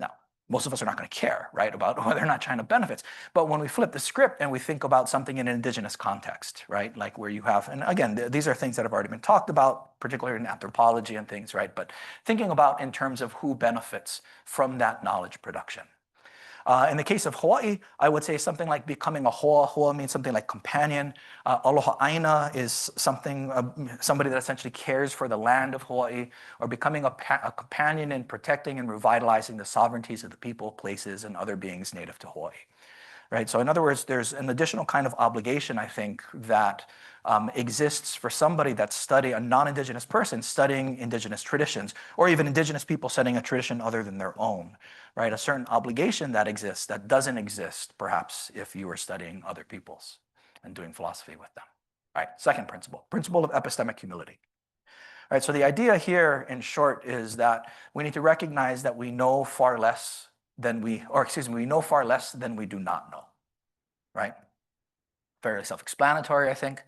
Now, most of us are not going to care, right, about whether or not China benefits. But when we flip the script and we think about something in an indigenous context, right, like where you have, and again, these are things that have already been talked about, particularly in anthropology and things, right, but thinking about in terms of who benefits from that knowledge production. In the case of Hawaii, I would say something like becoming a hoa. Hoa means something like companion. Aloha aina is something, somebody that essentially cares for the land of Hawaii, or becoming a companion in protecting and revitalizing the sovereignties of the people, places, and other beings native to Hawaii. Right? So in other words, there's an additional kind of obligation, I think, that exists for somebody that's studying, a non-Indigenous person studying Indigenous traditions, or even Indigenous people studying a tradition other than their own, right? A certain obligation that exists that doesn't exist, perhaps, if you were studying other people's and doing philosophy with them. All right, second principle, principle of epistemic humility. All right, so the idea here, in short, is that we need to recognize that we know far less than we know far less than we do not know, right? Fairly self-explanatory, I think.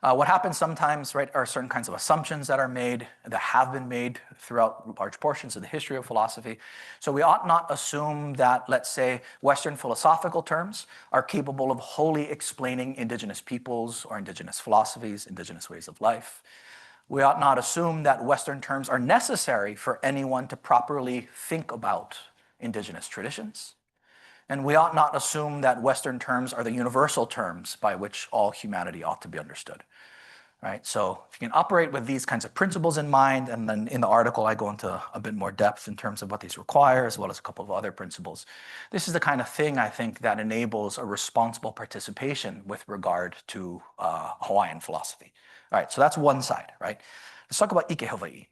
What happens sometimes, right, are certain kinds of assumptions that are made, that have been made throughout large portions of the history of philosophy. So we ought not assume that, let's say, Western philosophical terms are capable of wholly explaining indigenous peoples or indigenous philosophies, indigenous ways of life. We ought not assume that Western terms are necessary for anyone to properly think about indigenous traditions. And we ought not assume that Western terms are the universal terms by which all humanity ought to be understood. Right? So if you can operate with these kinds of principles in mind, and then in the article I go into a bit more depth in terms of what these require, as well as a couple of other principles. This is the kind of thing, I think, that enables a responsible participation with regard to Hawaiian philosophy. All right, so that's one side, right? Let's talk about Ike Hawaii.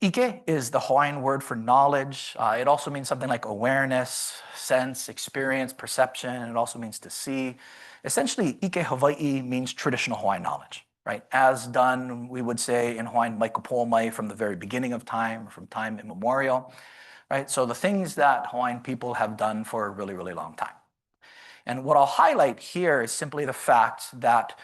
Ike is the Hawaiian word for knowledge. It also means something like awareness, sense, experience, perception. And it also means to see. Essentially, Ike Hawaii means traditional Hawaiian knowledge, right? As done, we would say in Hawaiian, maikapo'omai, from the very beginning of time, from time immemorial, right? So the things that Hawaiian people have done for a really, really long time. And what I'll highlight here is simply the fact that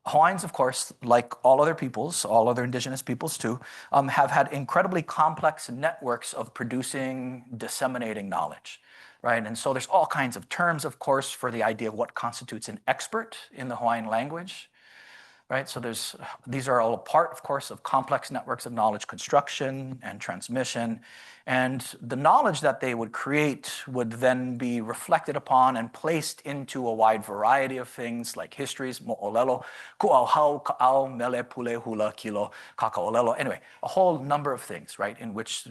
Hawaiians, of course, like all other peoples, all other indigenous peoples too, have had incredibly complex networks of producing, disseminating knowledge, right? And so there's all kinds of terms, of course, for the idea of what constitutes an expert in the Hawaiian language, right? So these are all a part, of course, of complex networks of knowledge construction and transmission. And the knowledge that they would create would then be reflected upon and placed into a wide variety of things like histories, mo'olelo, ku'auhau, ka'au, mele, pule, hula, kilo, kaka'olelo. Anyway, a whole number of things, right, in which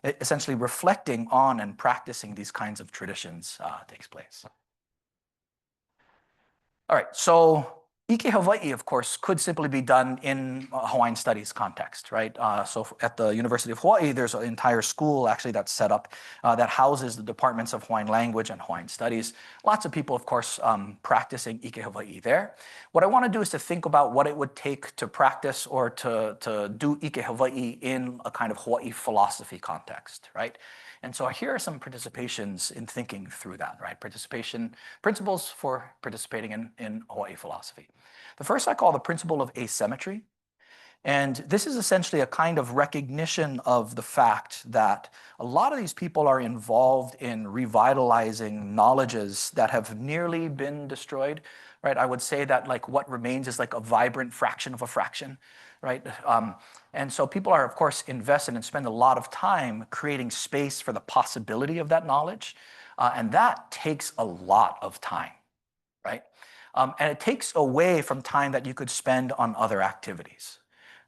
essentially reflecting on and practicing these kinds of traditions takes place. All right, so Ike Hawaii, of course, could simply be done in a Hawaiian studies context, right? So at the University of Hawaii, there's an entire school actually that's set up that houses the departments of Hawaiian language and Hawaiian studies. Lots of people, of course, practicing Ike Hawaii there. What I want to do is to think about what it would take to practice or to do Ike Hawaii in a kind of Hawaii philosophy context, right? And so here are some participations in thinking through that, right? Participation, principles for participating in Hawaii philosophy. The first I call the principle of asymmetry. And this is essentially a kind of recognition of the fact that a lot of these people are involved in revitalizing knowledges that have nearly been destroyed, right? I would say that like what remains is like a vibrant fraction of a fraction, right? And so people are, of course, invested and spend a lot of time creating space for the possibility of that knowledge. And that takes a lot of time, right? And it takes away from time that you could spend on other activities.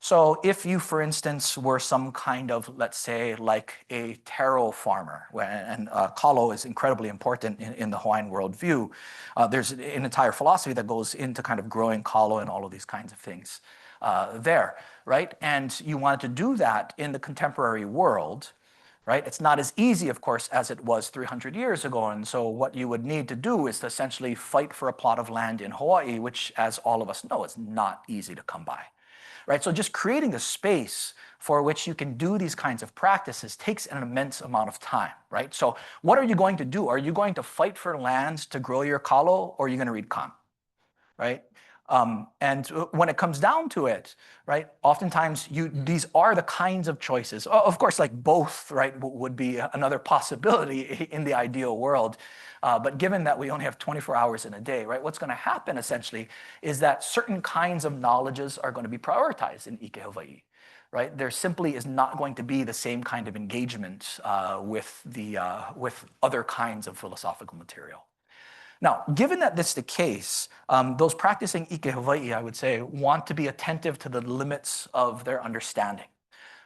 So if you, for instance, were some kind of, let's say, like a taro farmer, and kalo is incredibly important in the Hawaiian worldview, there's an entire philosophy that goes into kind of growing kalo and all of these kinds of things there, right? And you wanted to do that in the contemporary world, right? It's not as easy, of course, as it was 300 years ago. And so what you would need to do is to essentially fight for a plot of land in Hawaii, which, as all of us know, is not easy to come by, right? So just creating the space for which you can do these kinds of practices takes an immense amount of time, right? So what are you going to do? Are you going to fight for land to grow your kalo, or are you going to read kan, right? And when it comes down to it, right, oftentimes these are the kinds of choices. Of course, like both, right, would be another possibility in the ideal world. But given that we only have 24 hours in a day, right, what's going to happen essentially is that certain kinds of knowledges are going to be prioritized in Ike Hawaii. Right? There simply is not going to be the same kind of engagement with other kinds of philosophical material. Now, given that this is the case, those practicing Ike Hawaii, I would say, want to be attentive to the limits of their understanding,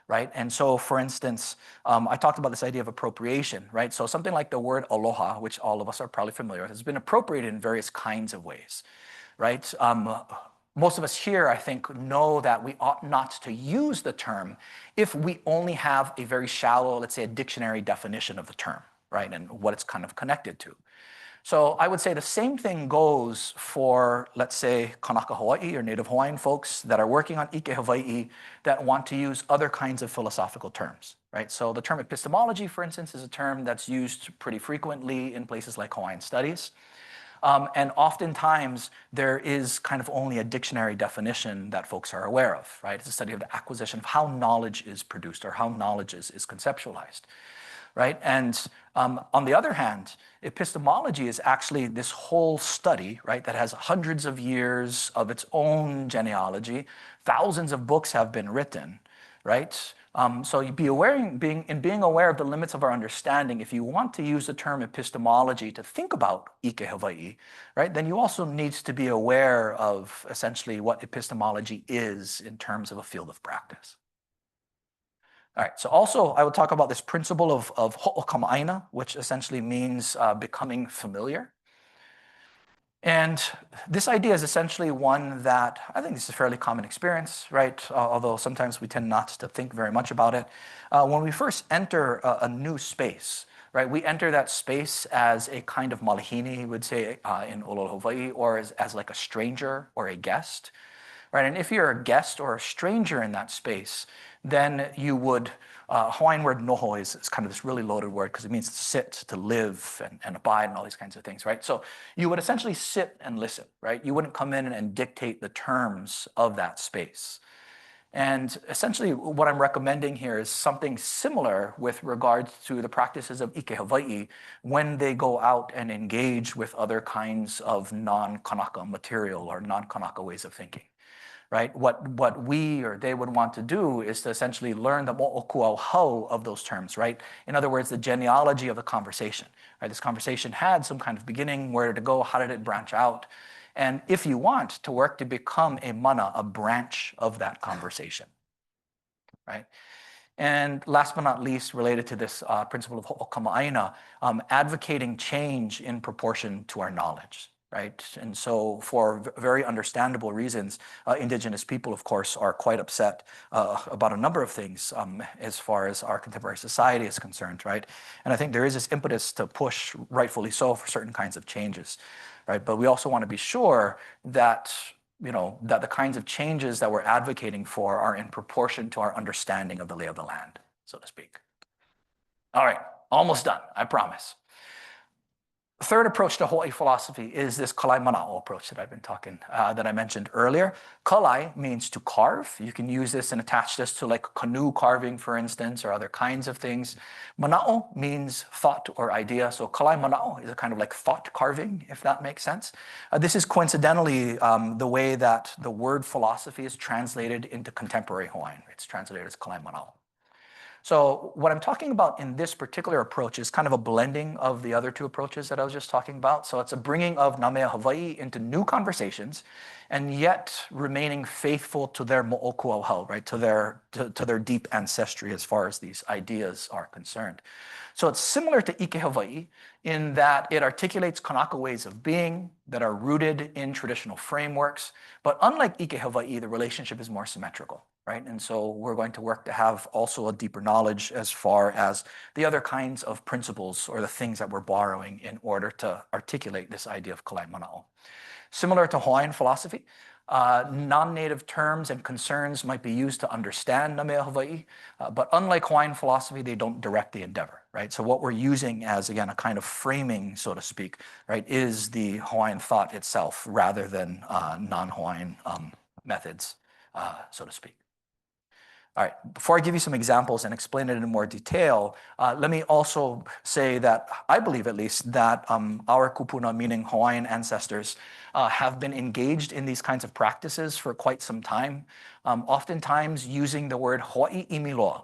right? And so, for instance, I talked about this idea of appropriation, right? So something like the word aloha, which all of us are probably familiar with, has been appropriated in various kinds of ways, right? Most of us here, I think, know that we ought not to use the term if we only have a very shallow, let's say, a dictionary definition of the term, right? And what it's kind of connected to. So I would say the same thing goes for, let's say, Kanaka Hawaii or Native Hawaiian folks that are working on Ike Hawaii that want to use other kinds of philosophical terms, right? So the term epistemology, for instance, is a term that's used pretty frequently in places like Hawaiian studies. And oftentimes there is kind of only a dictionary definition that folks are aware of, right? It's a study of the acquisition of how knowledge is produced or how knowledge is conceptualized, right? And on the other hand, epistemology is actually this whole study, right, that has hundreds of years of its own genealogy. Thousands of books have been written, right? So you being aware of the limits of our understanding, if you want to use the term epistemology to think about Ike Hawaii, right, then you also need to be aware of essentially what epistemology is in terms of a field of practice. All right, so also I will talk about this principle of ho'okama'aina, which essentially means becoming familiar. And this idea is essentially one that I think this is a fairly common experience, right? Although sometimes we tend not to think very much about it. When we first enter a new space, right, we enter that space as a kind of malihini, we would say in Ololo, Hawaii, or as like a stranger or a guest, right? And if you're a guest or a stranger in that space, then you would, Hawaiian word noho is kind of this really loaded word because it means to sit, to live, and abide, and all these kinds of things, right? So you would essentially sit and listen, right? You wouldn't come in and dictate the terms of that space. And essentially what I'm recommending here is something similar with regards to the practices of Ike Hawaii when they go out and engage with other kinds of non-Kanaka material or non-Kanaka ways of thinking. Right? What we or they would want to do is to essentially learn the mo'okuauhau of those terms, right? In other words, the genealogy of the conversation. Right? This conversation had some kind of beginning, where did it go, how did it branch out? And if you want to work to become a mana, a branch of that conversation, right? And last but not least, related to this principle of ho'okama'aina, advocating change in proportion to our knowledge. Right? And so for very understandable reasons, Indigenous people, of course, are quite upset about a number of things as far as our contemporary society is concerned, right? And I think there is this impetus to push, rightfully so, for certain kinds of changes, right? But we also want to be sure that that the kinds of changes that we're advocating for are in proportion to our understanding of the lay of the land, so to speak. All right, almost done, I promise. third approach to Hawaii philosophy is this kalai mana'o approach that I've been talking, that I mentioned earlier. Kalai means to carve. You can use this and attach this to like canoe carving, for instance, or other kinds of things. Mana'o means thought or idea. So kalai mana'o is a kind of like thought carving, if that makes sense. This is coincidentally the way that the word philosophy is translated into contemporary Hawaiian. It's translated as kalai mana'o. So what I'm talking about in this particular approach is kind of a blending of the other two approaches that I was just talking about. So it's a bringing of Namea Hawaii into new conversations and yet remaining faithful to their mo'okuauhau, right? To their deep ancestry as far as these ideas are concerned. So it's similar to Ike Hawaii in that it articulates Kanaka ways of being that are rooted in traditional frameworks. But unlike Ike Hawaii, the relationship is more symmetrical, right? And so we're going to work to have also a deeper knowledge as far as the other kinds of principles or the things that we're borrowing in order to articulate this idea of kalai mana'o. Similar to Hawaiian philosophy, non-native terms and concerns might be used to understand Namea Hawaii, but unlike Hawaiian philosophy, they don't direct the endeavor, right? So what we're using as, again, a kind of framing, so to speak, right, is the Hawaiian thought itself rather than non-Hawaiian methods, so to speak. All right, before I give you some examples and explain it in more detail, let me also say that I believe at least that our kupuna, meaning Hawaiian ancestors, have been engaged in these kinds of practices for quite some time, oftentimes using the word Hawaii imiloa,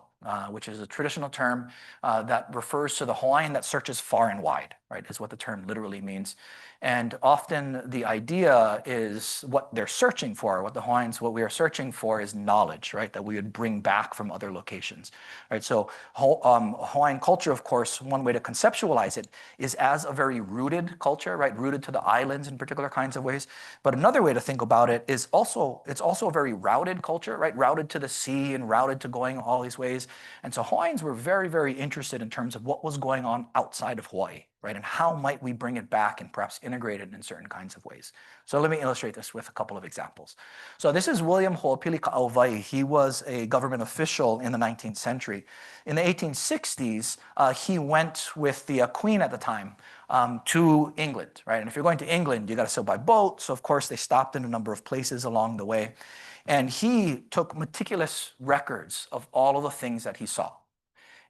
which is a traditional term that refers to the Hawaiian that searches far and wide, right, is what the term literally means. And often the idea is what they're searching for, what we are searching for is knowledge, right, that we would bring back from other locations, right? So Hawaiian culture, of course, one way to conceptualize it is as a very rooted culture, right, rooted to the islands in particular kinds of ways. But another way to think about it is it's also a very routed culture, right, routed to the sea and routed to going all these ways. And so Hawaiians were very, very interested in terms of what was going on outside of Hawaii, right? And how might we bring it back and perhaps integrate it in certain kinds of ways. So let me illustrate this with a couple of examples. So this is William Ho'opili Ka'auwai. He was a government official in the 19th century. In the 1860s, he went with the queen at the time to England, right? And if you're going to England, you got to sail by boat. So of course they stopped in a number of places along the way. And he took meticulous records of all of the things that he saw.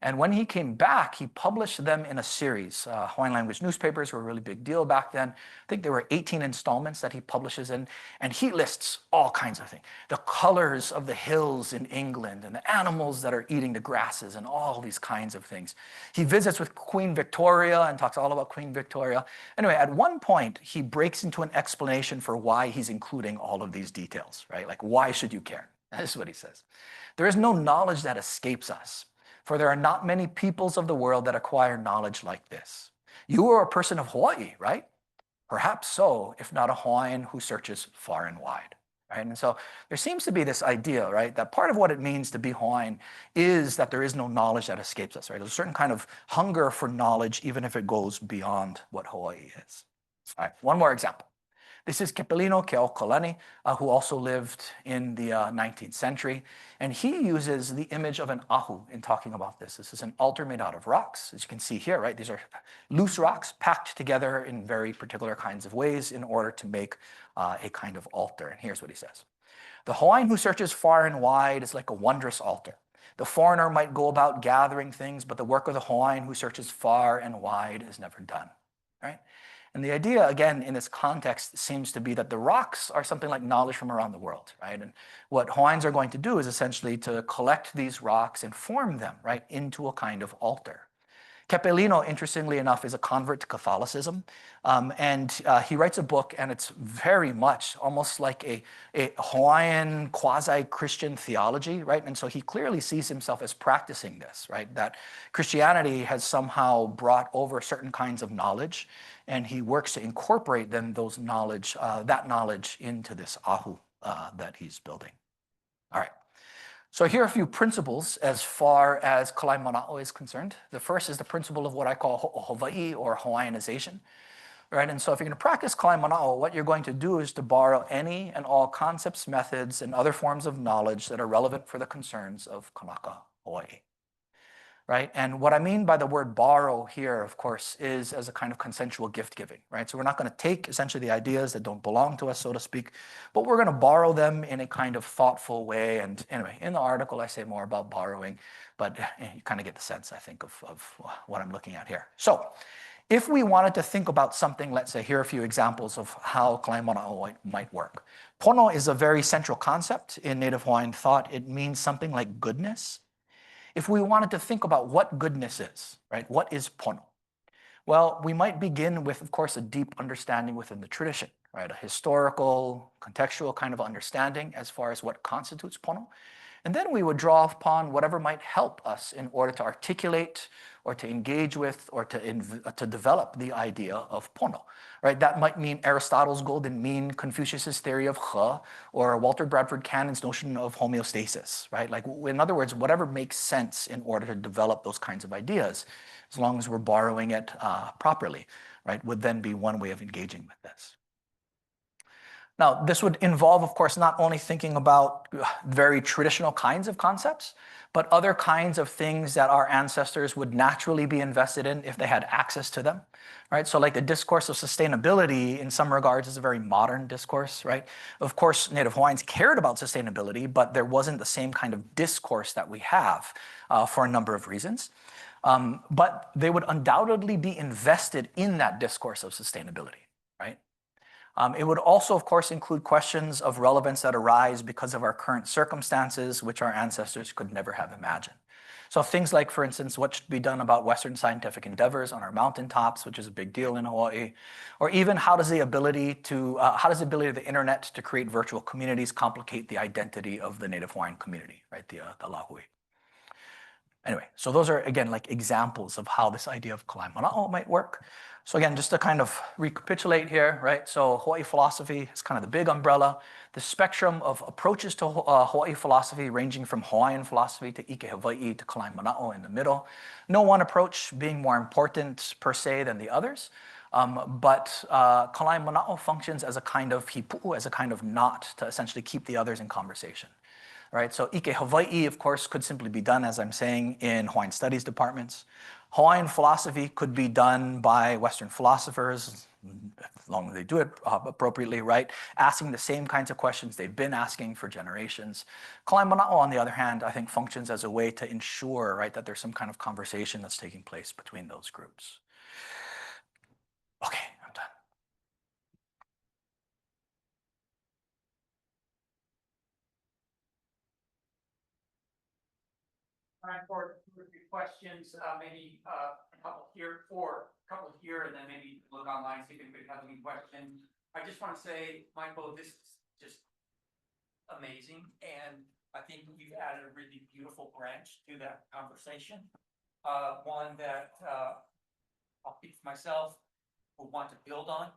And when he came back, he published them in a series. Hawaiian language newspapers were a really big deal back then. I think there were 18 installments that he publishes in, and he lists all kinds of things. The colors of the hills in England and the animals that are eating the grasses and all these kinds of things. He visits with Queen Victoria and talks all about Queen Victoria. Anyway, at one point, he breaks into an explanation for why he's including all of these details, right? Like, why should you care? This is what he says. There is no knowledge that escapes us. For there are not many peoples of the world that acquire knowledge like this. You are a person of Hawaii, right? Perhaps so, if not a Hawaiian who searches far and wide, right? And so there seems to be this idea, right, that part of what it means to be Hawaiian is that there is no knowledge that escapes us, right? There's a certain kind of hunger for knowledge, even if it goes beyond what Hawaii is. All right, one more example. This is Kepelino Keokolani, who also lived in the 19th century. And he uses the image of an ahu in talking about this. This is an altar made out of rocks, as you can see here, right? These are loose rocks packed together in very particular kinds of ways in order to make a kind of altar. And here's what he says. The Hawaiian who searches far and wide is like a wondrous altar. The foreigner might go about gathering things, but the work of the Hawaiian who searches far and wide is never done, right? And the idea, again, in this context seems to be that the rocks are something like knowledge from around the world, right? And what Hawaiians are going to do is essentially to collect these rocks and form them, right, into a kind of altar. Kepelino, interestingly enough, is a convert to Catholicism. And he writes a book, and it's very much almost like a Hawaiian quasi-Christian theology, right? And so he clearly sees himself as practicing this, right? That Christianity has somehow brought over certain kinds of knowledge, and he works to incorporate then that knowledge into this ahu that he's building. All right. So here are a few principles as far as kalai mana'o is concerned. The first is the principle of what I call Hawaii or Hawaiianization. Right? And so if you're going to practice kalai mana'o, what you're going to do is to borrow any and all concepts, methods, and other forms of knowledge that are relevant for the concerns of Kanaka Hawaii. right? And what I mean by the word borrow here, of course, is as a kind of consensual gift giving, right? So we're not going to take essentially the ideas that don't belong to us, so to speak, but we're going to borrow them in a kind of thoughtful way. And anyway, in the article, I say more about borrowing, but you kind of get the sense, I think, of what I'm looking at here. So if we wanted to think about something, let's say, here are a few examples of how Kalaimana'o might work. Pono is a very central concept in Native Hawaiian thought. It means something like goodness. If we wanted to think about what goodness is, right, what is pono? Well, we might begin with, of course, a deep understanding within the tradition, right, a historical, contextual kind of understanding as far as what constitutes pono. And then we would draw upon whatever might help us in order to articulate or to engage with or to develop the idea of pono, right? That might mean Aristotle's golden mean, Confucius's theory of he, or Walter Bradford Cannon's notion of homeostasis, right? Like, in other words, whatever makes sense in order to develop those kinds of ideas, as long as we're borrowing it properly, right, would then be one way of engaging with this. Now, this would involve, of course, not only thinking about very traditional kinds of concepts, but other kinds of things that our ancestors would naturally be invested in if they had access to them, right? So like the discourse of sustainability in some regards is a very modern discourse, right? Of course, Native Hawaiians cared about sustainability, but there wasn't the same kind of discourse that we have for a number of reasons. But they would undoubtedly be invested in that discourse of sustainability, right? It would also, of course, include questions of relevance that arise because of our current circumstances, which our ancestors could never have imagined. So things like, for instance, what should be done about Western scientific endeavors on our mountaintops, which is a big deal in Hawaii, or even how does the ability of the internet to create virtual communities complicate the identity of the Native Hawaiian community, right, the Lahui. Anyway, so those are, again, like examples of how this idea of Kalaimana'o might work. So again, just to kind of recapitulate here, right? So Hawaii philosophy is kind of the big umbrella. The spectrum of approaches to Hawaii philosophy ranging from Hawaiian philosophy to Ike Hawaii to Kalaimana'o in the middle. No one approach being more important per se than the others. But Kalaimana'o functions as a kind of hipu'u, as a kind of knot to essentially keep the others in conversation. Right, so Ike Hawaii, of course, could simply be done, as I'm saying, in Hawaiian studies departments. Hawaiian philosophy could be done by Western philosophers, as long as they do it appropriately, right? Asking the same kinds of questions they've been asking for generations. Kalaimana'o, on the other hand, I think functions as a way to ensure, right, that there's some kind of conversation that's taking place between those groups. Okay, I'm done. Time for 2 or 3 questions, maybe a couple here, and then maybe look online, see if anybody has any questions. I just want to say, Michael, this is just amazing, and I think you've added a really beautiful branch to that conversation. One that I'll speak for myself, will want to build on,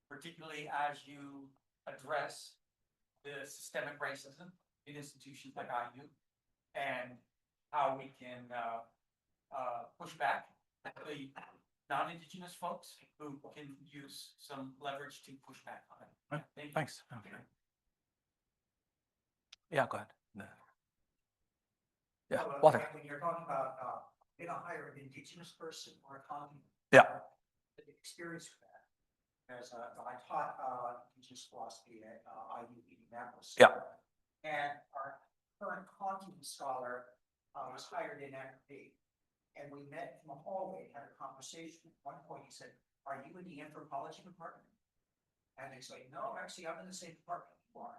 particularly as you address the systemic racism in institutions like IU, and how we can push back the non-Indigenous folks who can use some leverage to push back on it. Thanks. Okay. Yeah, go ahead. Yeah, Walter. When you're talking about being a hire an Indigenous person or a common. Yeah. The experience with that. As I taught Indigenous philosophy at IU Indianapolis. Yeah. And our current Kantian scholar was hired in FP. And we met in the hallway, had a conversation. At one point he said, "Are you in the anthropology department?" And he's like, "No, actually I'm in the same department you are."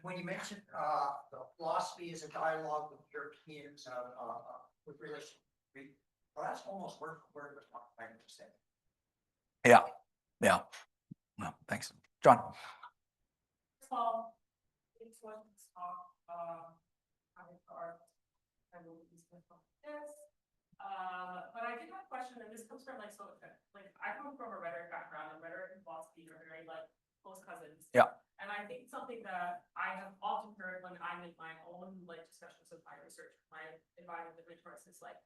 When you mentioned the philosophy as a dialogue with Europeans, with relation, well, that's almost word for word what I'm trying to say. Yeah, yeah. No, thanks. John. First of all, it's what this talk, but I did have a question, and this comes from like, so like I come from a rhetoric background, and rhetoric and philosophy are very like close cousins. Yeah. And I think something that I have often heard when I'm in my own like discussions with my research, my advisors and mentors is like,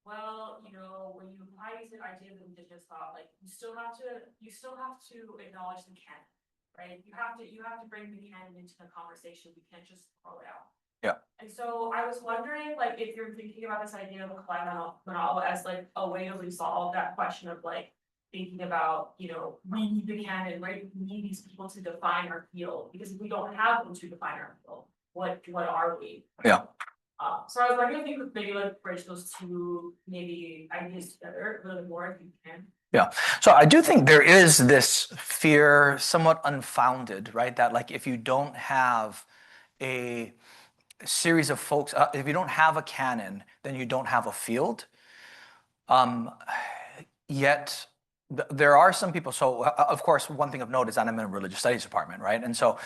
well, you know, when you apply these ideas of Indigenous thought, like you still have to acknowledge the canon, right? You have to bring the canon into the conversation. We can't just throw it out. Yeah. And so I was wondering, like, if you're thinking about this idea of a climate model as like a way to resolve that question of like thinking about, we need the canon, right? We need these people to define our field, because if we don't have them to define our field, what are we? Yeah. So I was wondering if you could maybe like bridge those two maybe ideas together a little bit more if you can. Yeah. So I do think there is this fear, somewhat unfounded, right? That like if you don't have a series of folks, if you don't have a canon, then you don't have a field. Yet there are some people. So of course, one thing of note is that I'm in a religious studies department, right? And so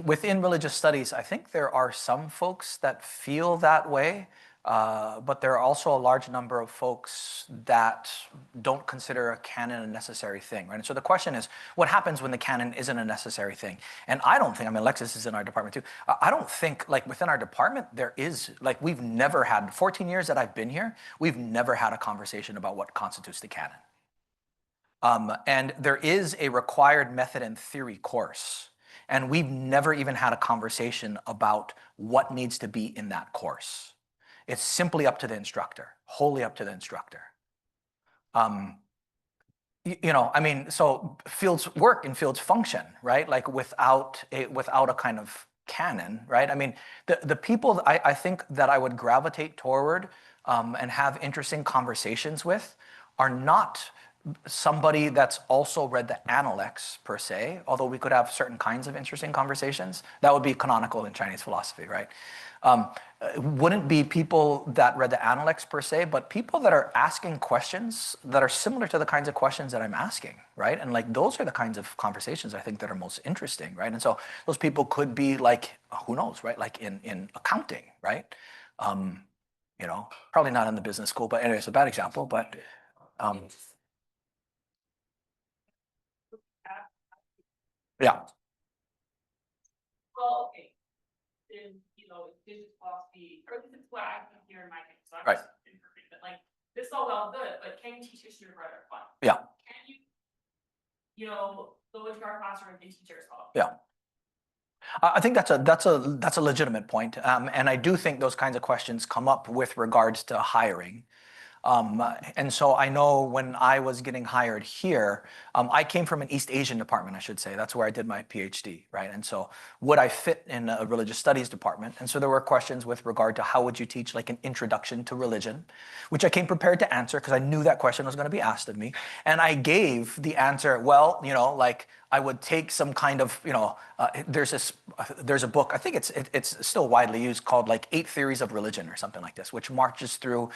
within religious studies, I think there are some folks that feel that way. But there are also a large number of folks that don't consider a canon a necessary thing, right? And so the question is, what happens when the canon isn't a necessary thing? And I don't think, Alexis is in our department too. I don't think, like within our department, there is, like we've never had, 14 years that I've been here, we've never had a conversation about what constitutes the canon. And there is a required method and theory course. And we've never even had a conversation about what needs to be in that course. It's simply up to the instructor, wholly up to the instructor. So fields work and fields function, right? Like without a kind of canon, right? I mean, the people I think that I would gravitate toward and have interesting conversations with are not somebody that's also read the Analects per se, although we could have certain kinds of interesting conversations. That would be canonical in Chinese philosophy, right? Wouldn't be people that read the Analects per se, but people that are asking questions that are similar to the kinds of questions that I'm asking, right? And like those are the kinds of conversations I think that are most interesting, right? And so those people could be like, who knows, right? Like in accounting, right? Probably not in the business school, but anyway, it's a bad example, but yeah. Well, okay. Then, indigenous philosophy, or this is what I think here in my case, so I'm Right. just interpreting, but like, this is all well and good, but can you teach history of rhetoric? Yeah. Can you, go into our classroom and teach yourself? Yeah. I think that's a legitimate point. And I do think those kinds of questions come up with regards to hiring. And so I know when I was getting hired here, I came from an East Asian department, I should say. That's where I did my PhD, right? And so would I fit in a religious studies department? And so there were questions with regard to how would you teach like an introduction to religion, which I came prepared to answer because I knew that question was going to be asked of me. And I gave the answer, well, like I would take some kind of, there's a book, I think it's still widely used, called like 8 Theories of Religion or something like this, which marches through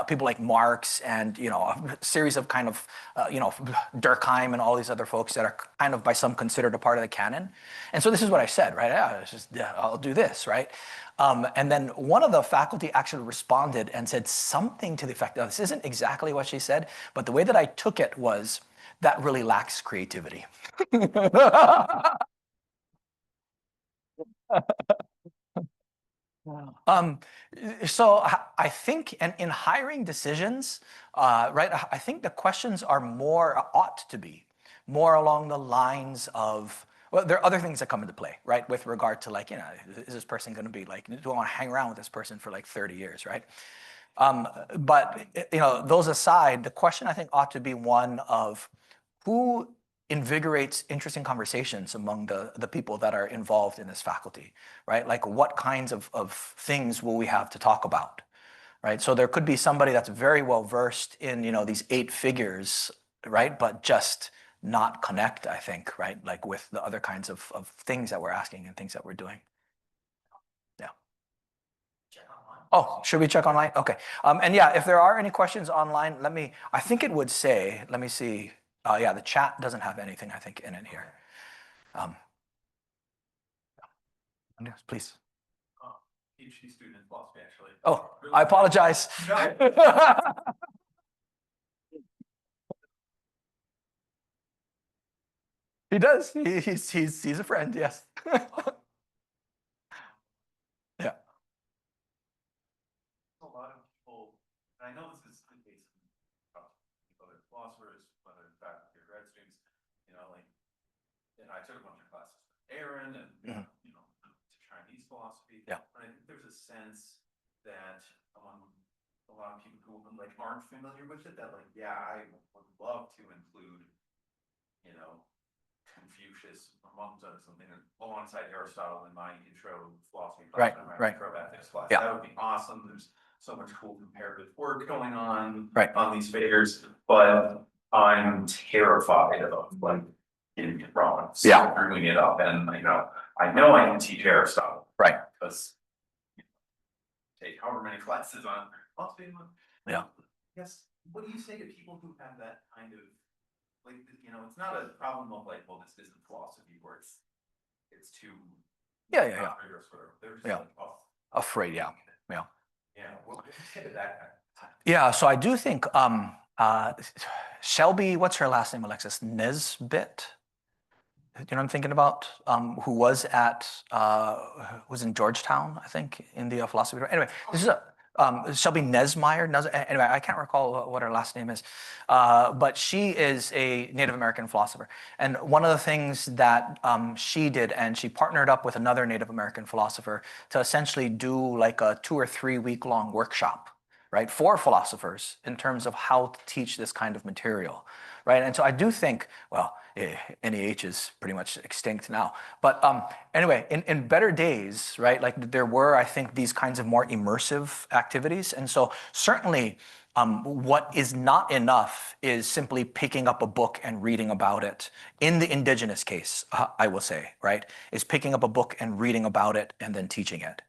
people like Marx and, a series of kind of, Durkheim and all these other folks that are kind of by some considered a part of the canon. And so this is what I said, right? I'll do this, right? And then one of the faculty actually responded and said something to the effect of, this isn't exactly what she said, but the way that I took it was, that really lacks creativity. So I think, and in hiring decisions, right, I think the questions are ought to be more along the lines of, well, there are other things that come into play, right, with regard to like, is this person going to be like, do I want to hang around with this person for like 30 years, right? But, those aside, the question I think ought to be one of who invigorates interesting conversations among the people that are involved in this faculty, right? Like what kinds of things will we have to talk about, right? So there could be somebody that's very well versed in, these 8 figures, right? But just not connect, I think, right? Like with the other kinds of things that we're asking and things that we're doing. Yeah. Oh, should we check online? Okay. And yeah, if there are any questions online, I think it would say, let me see. Yeah, the chat doesn't have anything, I think, in it here. Yes, please. PhD student in philosophy, actually. Oh, I apologize. He does. He's a friend, yes. Yeah. A lot of people, and I know this is the case in other philosophers, whether faculty or grad students, like, and I took a bunch of classes with Aaron and, to Chinese philosophy. Yeah. And I think there's a sense that among a lot of people who like aren't familiar with it, that like, yeah, I would love to include, you know, Confucius among something alongside Aristotle in my intro philosophy class, Right, and my right. intro ethics class. Yeah. That would be awesome. There's so much cool comparative work going on Right. on these figures, but I'm terrified of like getting it wrong, Yeah. screwing it up, and you know I can teach Aristotle, Right. because take however many classes on philosophy. Yeah. Yes. What do you say to people who have that kind of like, you know, it's not a problem of like, well, this isn't philosophy, where it's too. Yeah. not rigorous, whatever. They're just Yeah. like, oh, Afraid. Yeah. Yeah. yeah, what do you say to that guy? Yeah. So I do think Shelby, what's her last name, Alexis? Nesbit? You know what I'm thinking about? Who was was in Georgetown, I think, in the philosophy. Anyway, this is Shelby Nesmeyer. Anyway, I can't recall what her last name is, but she is a Native American philosopher. And one of the things that she did, and she partnered up with another Native American philosopher to essentially do like a 2 or 3 week long workshop, right, for philosophers in terms of how to teach this kind of material, right? And so I do think, well, NEH is pretty much extinct now. But anyway, in better days, right, like there were, I think, these kinds of more immersive activities. And so certainly what is not enough is simply picking up a book and reading about it. In the indigenous case, I will say, right, is picking up a book and reading about it and then teaching it.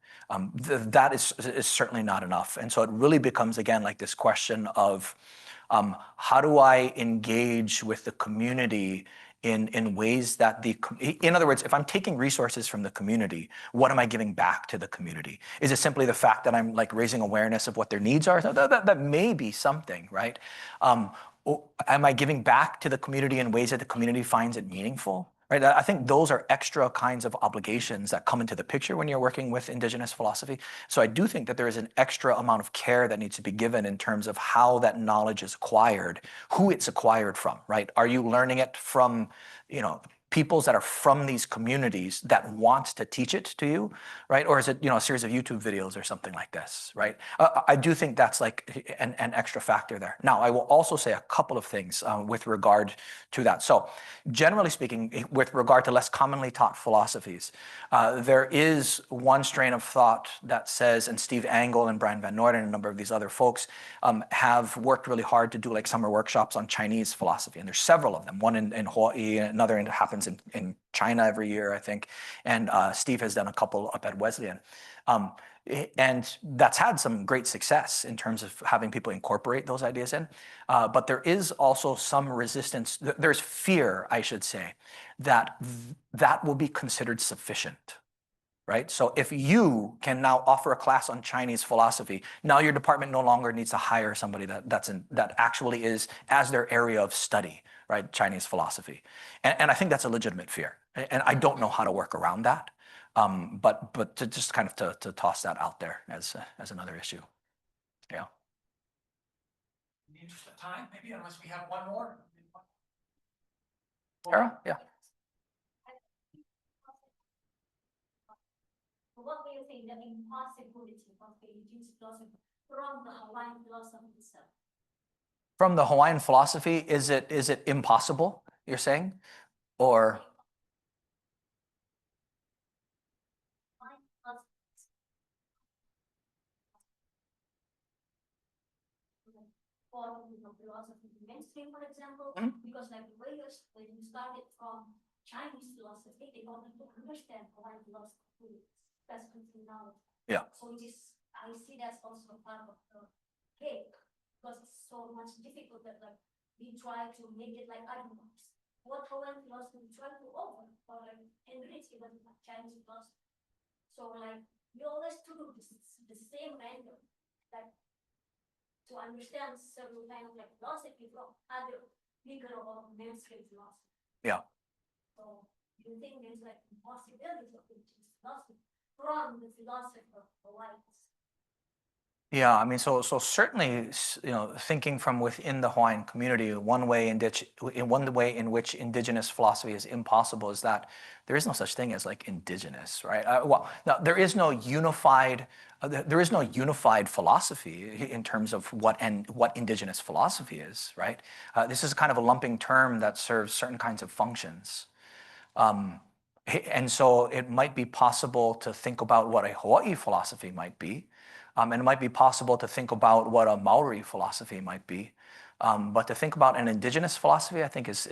That is certainly not enough. And so it really becomes, again, like this question of how do I engage with the community in ways that in other words, if I'm taking resources from the community, what am I giving back to the community? Is it simply the fact that I'm like raising awareness of what their needs are? That may be something, right? Am I giving back to the community in ways that the community finds it meaningful? Right? I think those are extra kinds of obligations that come into the picture when you're working with Indigenous philosophy. So I do think that there is an extra amount of care that needs to be given in terms of how that knowledge is acquired, who it's acquired from, right? Are you learning it from, you know, peoples that are from these communities that want to teach it to you, right? Or is it, you know, a series of YouTube videos or something like this, right? I do think that's like an extra factor there. Now, I will also say a couple of things with regard to that. So generally speaking, with regard to less commonly taught philosophies, there is one strain of thought that says, and Steve Angle and Brian Van Noorden and a number of these other folks have worked really hard to do like summer workshops on Chinese philosophy. And there's several of them, one in Hawaii, and another happens in China every year, I think. And Steve has done a couple up at Wesleyan. And that's had some great success in terms of having people incorporate those ideas in. But there is also some resistance. There's fear, I should say, that that will be considered sufficient, right? So if you can now offer a class on Chinese philosophy, now your department no longer needs to hire somebody that actually is as their area of study, right? Chinese philosophy. And I think that's a legitimate fear. And I don't know how to work around that. But to just kind of to toss that out there as another issue. Yeah. In the interest of time, maybe unless we have one more. Sarah? Yeah. What do you think the impossibility of the Indigenous philosophy from the Hawaiian philosophy itself? From the Hawaiian philosophy, is it impossible, you're saying? Or philosophy mainstream, for example, because like the way when you started from Chinese philosophy, in order to understand Hawaiian philosophy, specifically now. Yeah. So I see that's also part of the cake, because it's so much difficult that like we try to make it like items. What Hawaiian philosophy try to offer or like enrich even Chinese philosophy. So like we always do the same random, like to understand certain kind of like philosophy from other bigger or mainstream philosophy. Yeah. So you think there's like impossibility of Indigenous philosophy from the philosophy of Hawaii? Yeah, I mean, so certainly, thinking from within the Hawaiian community, one way in which indigenous philosophy is impossible is that there is no such thing as like indigenous, right? Well, now there is no unified philosophy in terms of what indigenous philosophy is, right? This is kind of a lumping term that serves certain kinds of functions. And so it might be possible to think about what a Hawaii philosophy might be. And it might be possible to think about what a Maori philosophy might be. But to think about an indigenous philosophy, I think is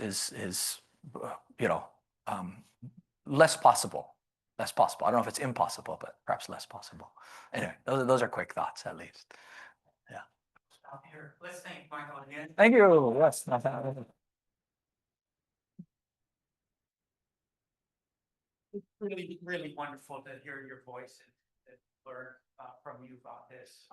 less possible. Less possible. I don't know if it's impossible, but perhaps less possible. Anyway, those are quick thoughts at least. Yeah. Stop here. Let's thank Michael again. Thank you. Yes. It's really, really wonderful to hear your voice and learn from you about this.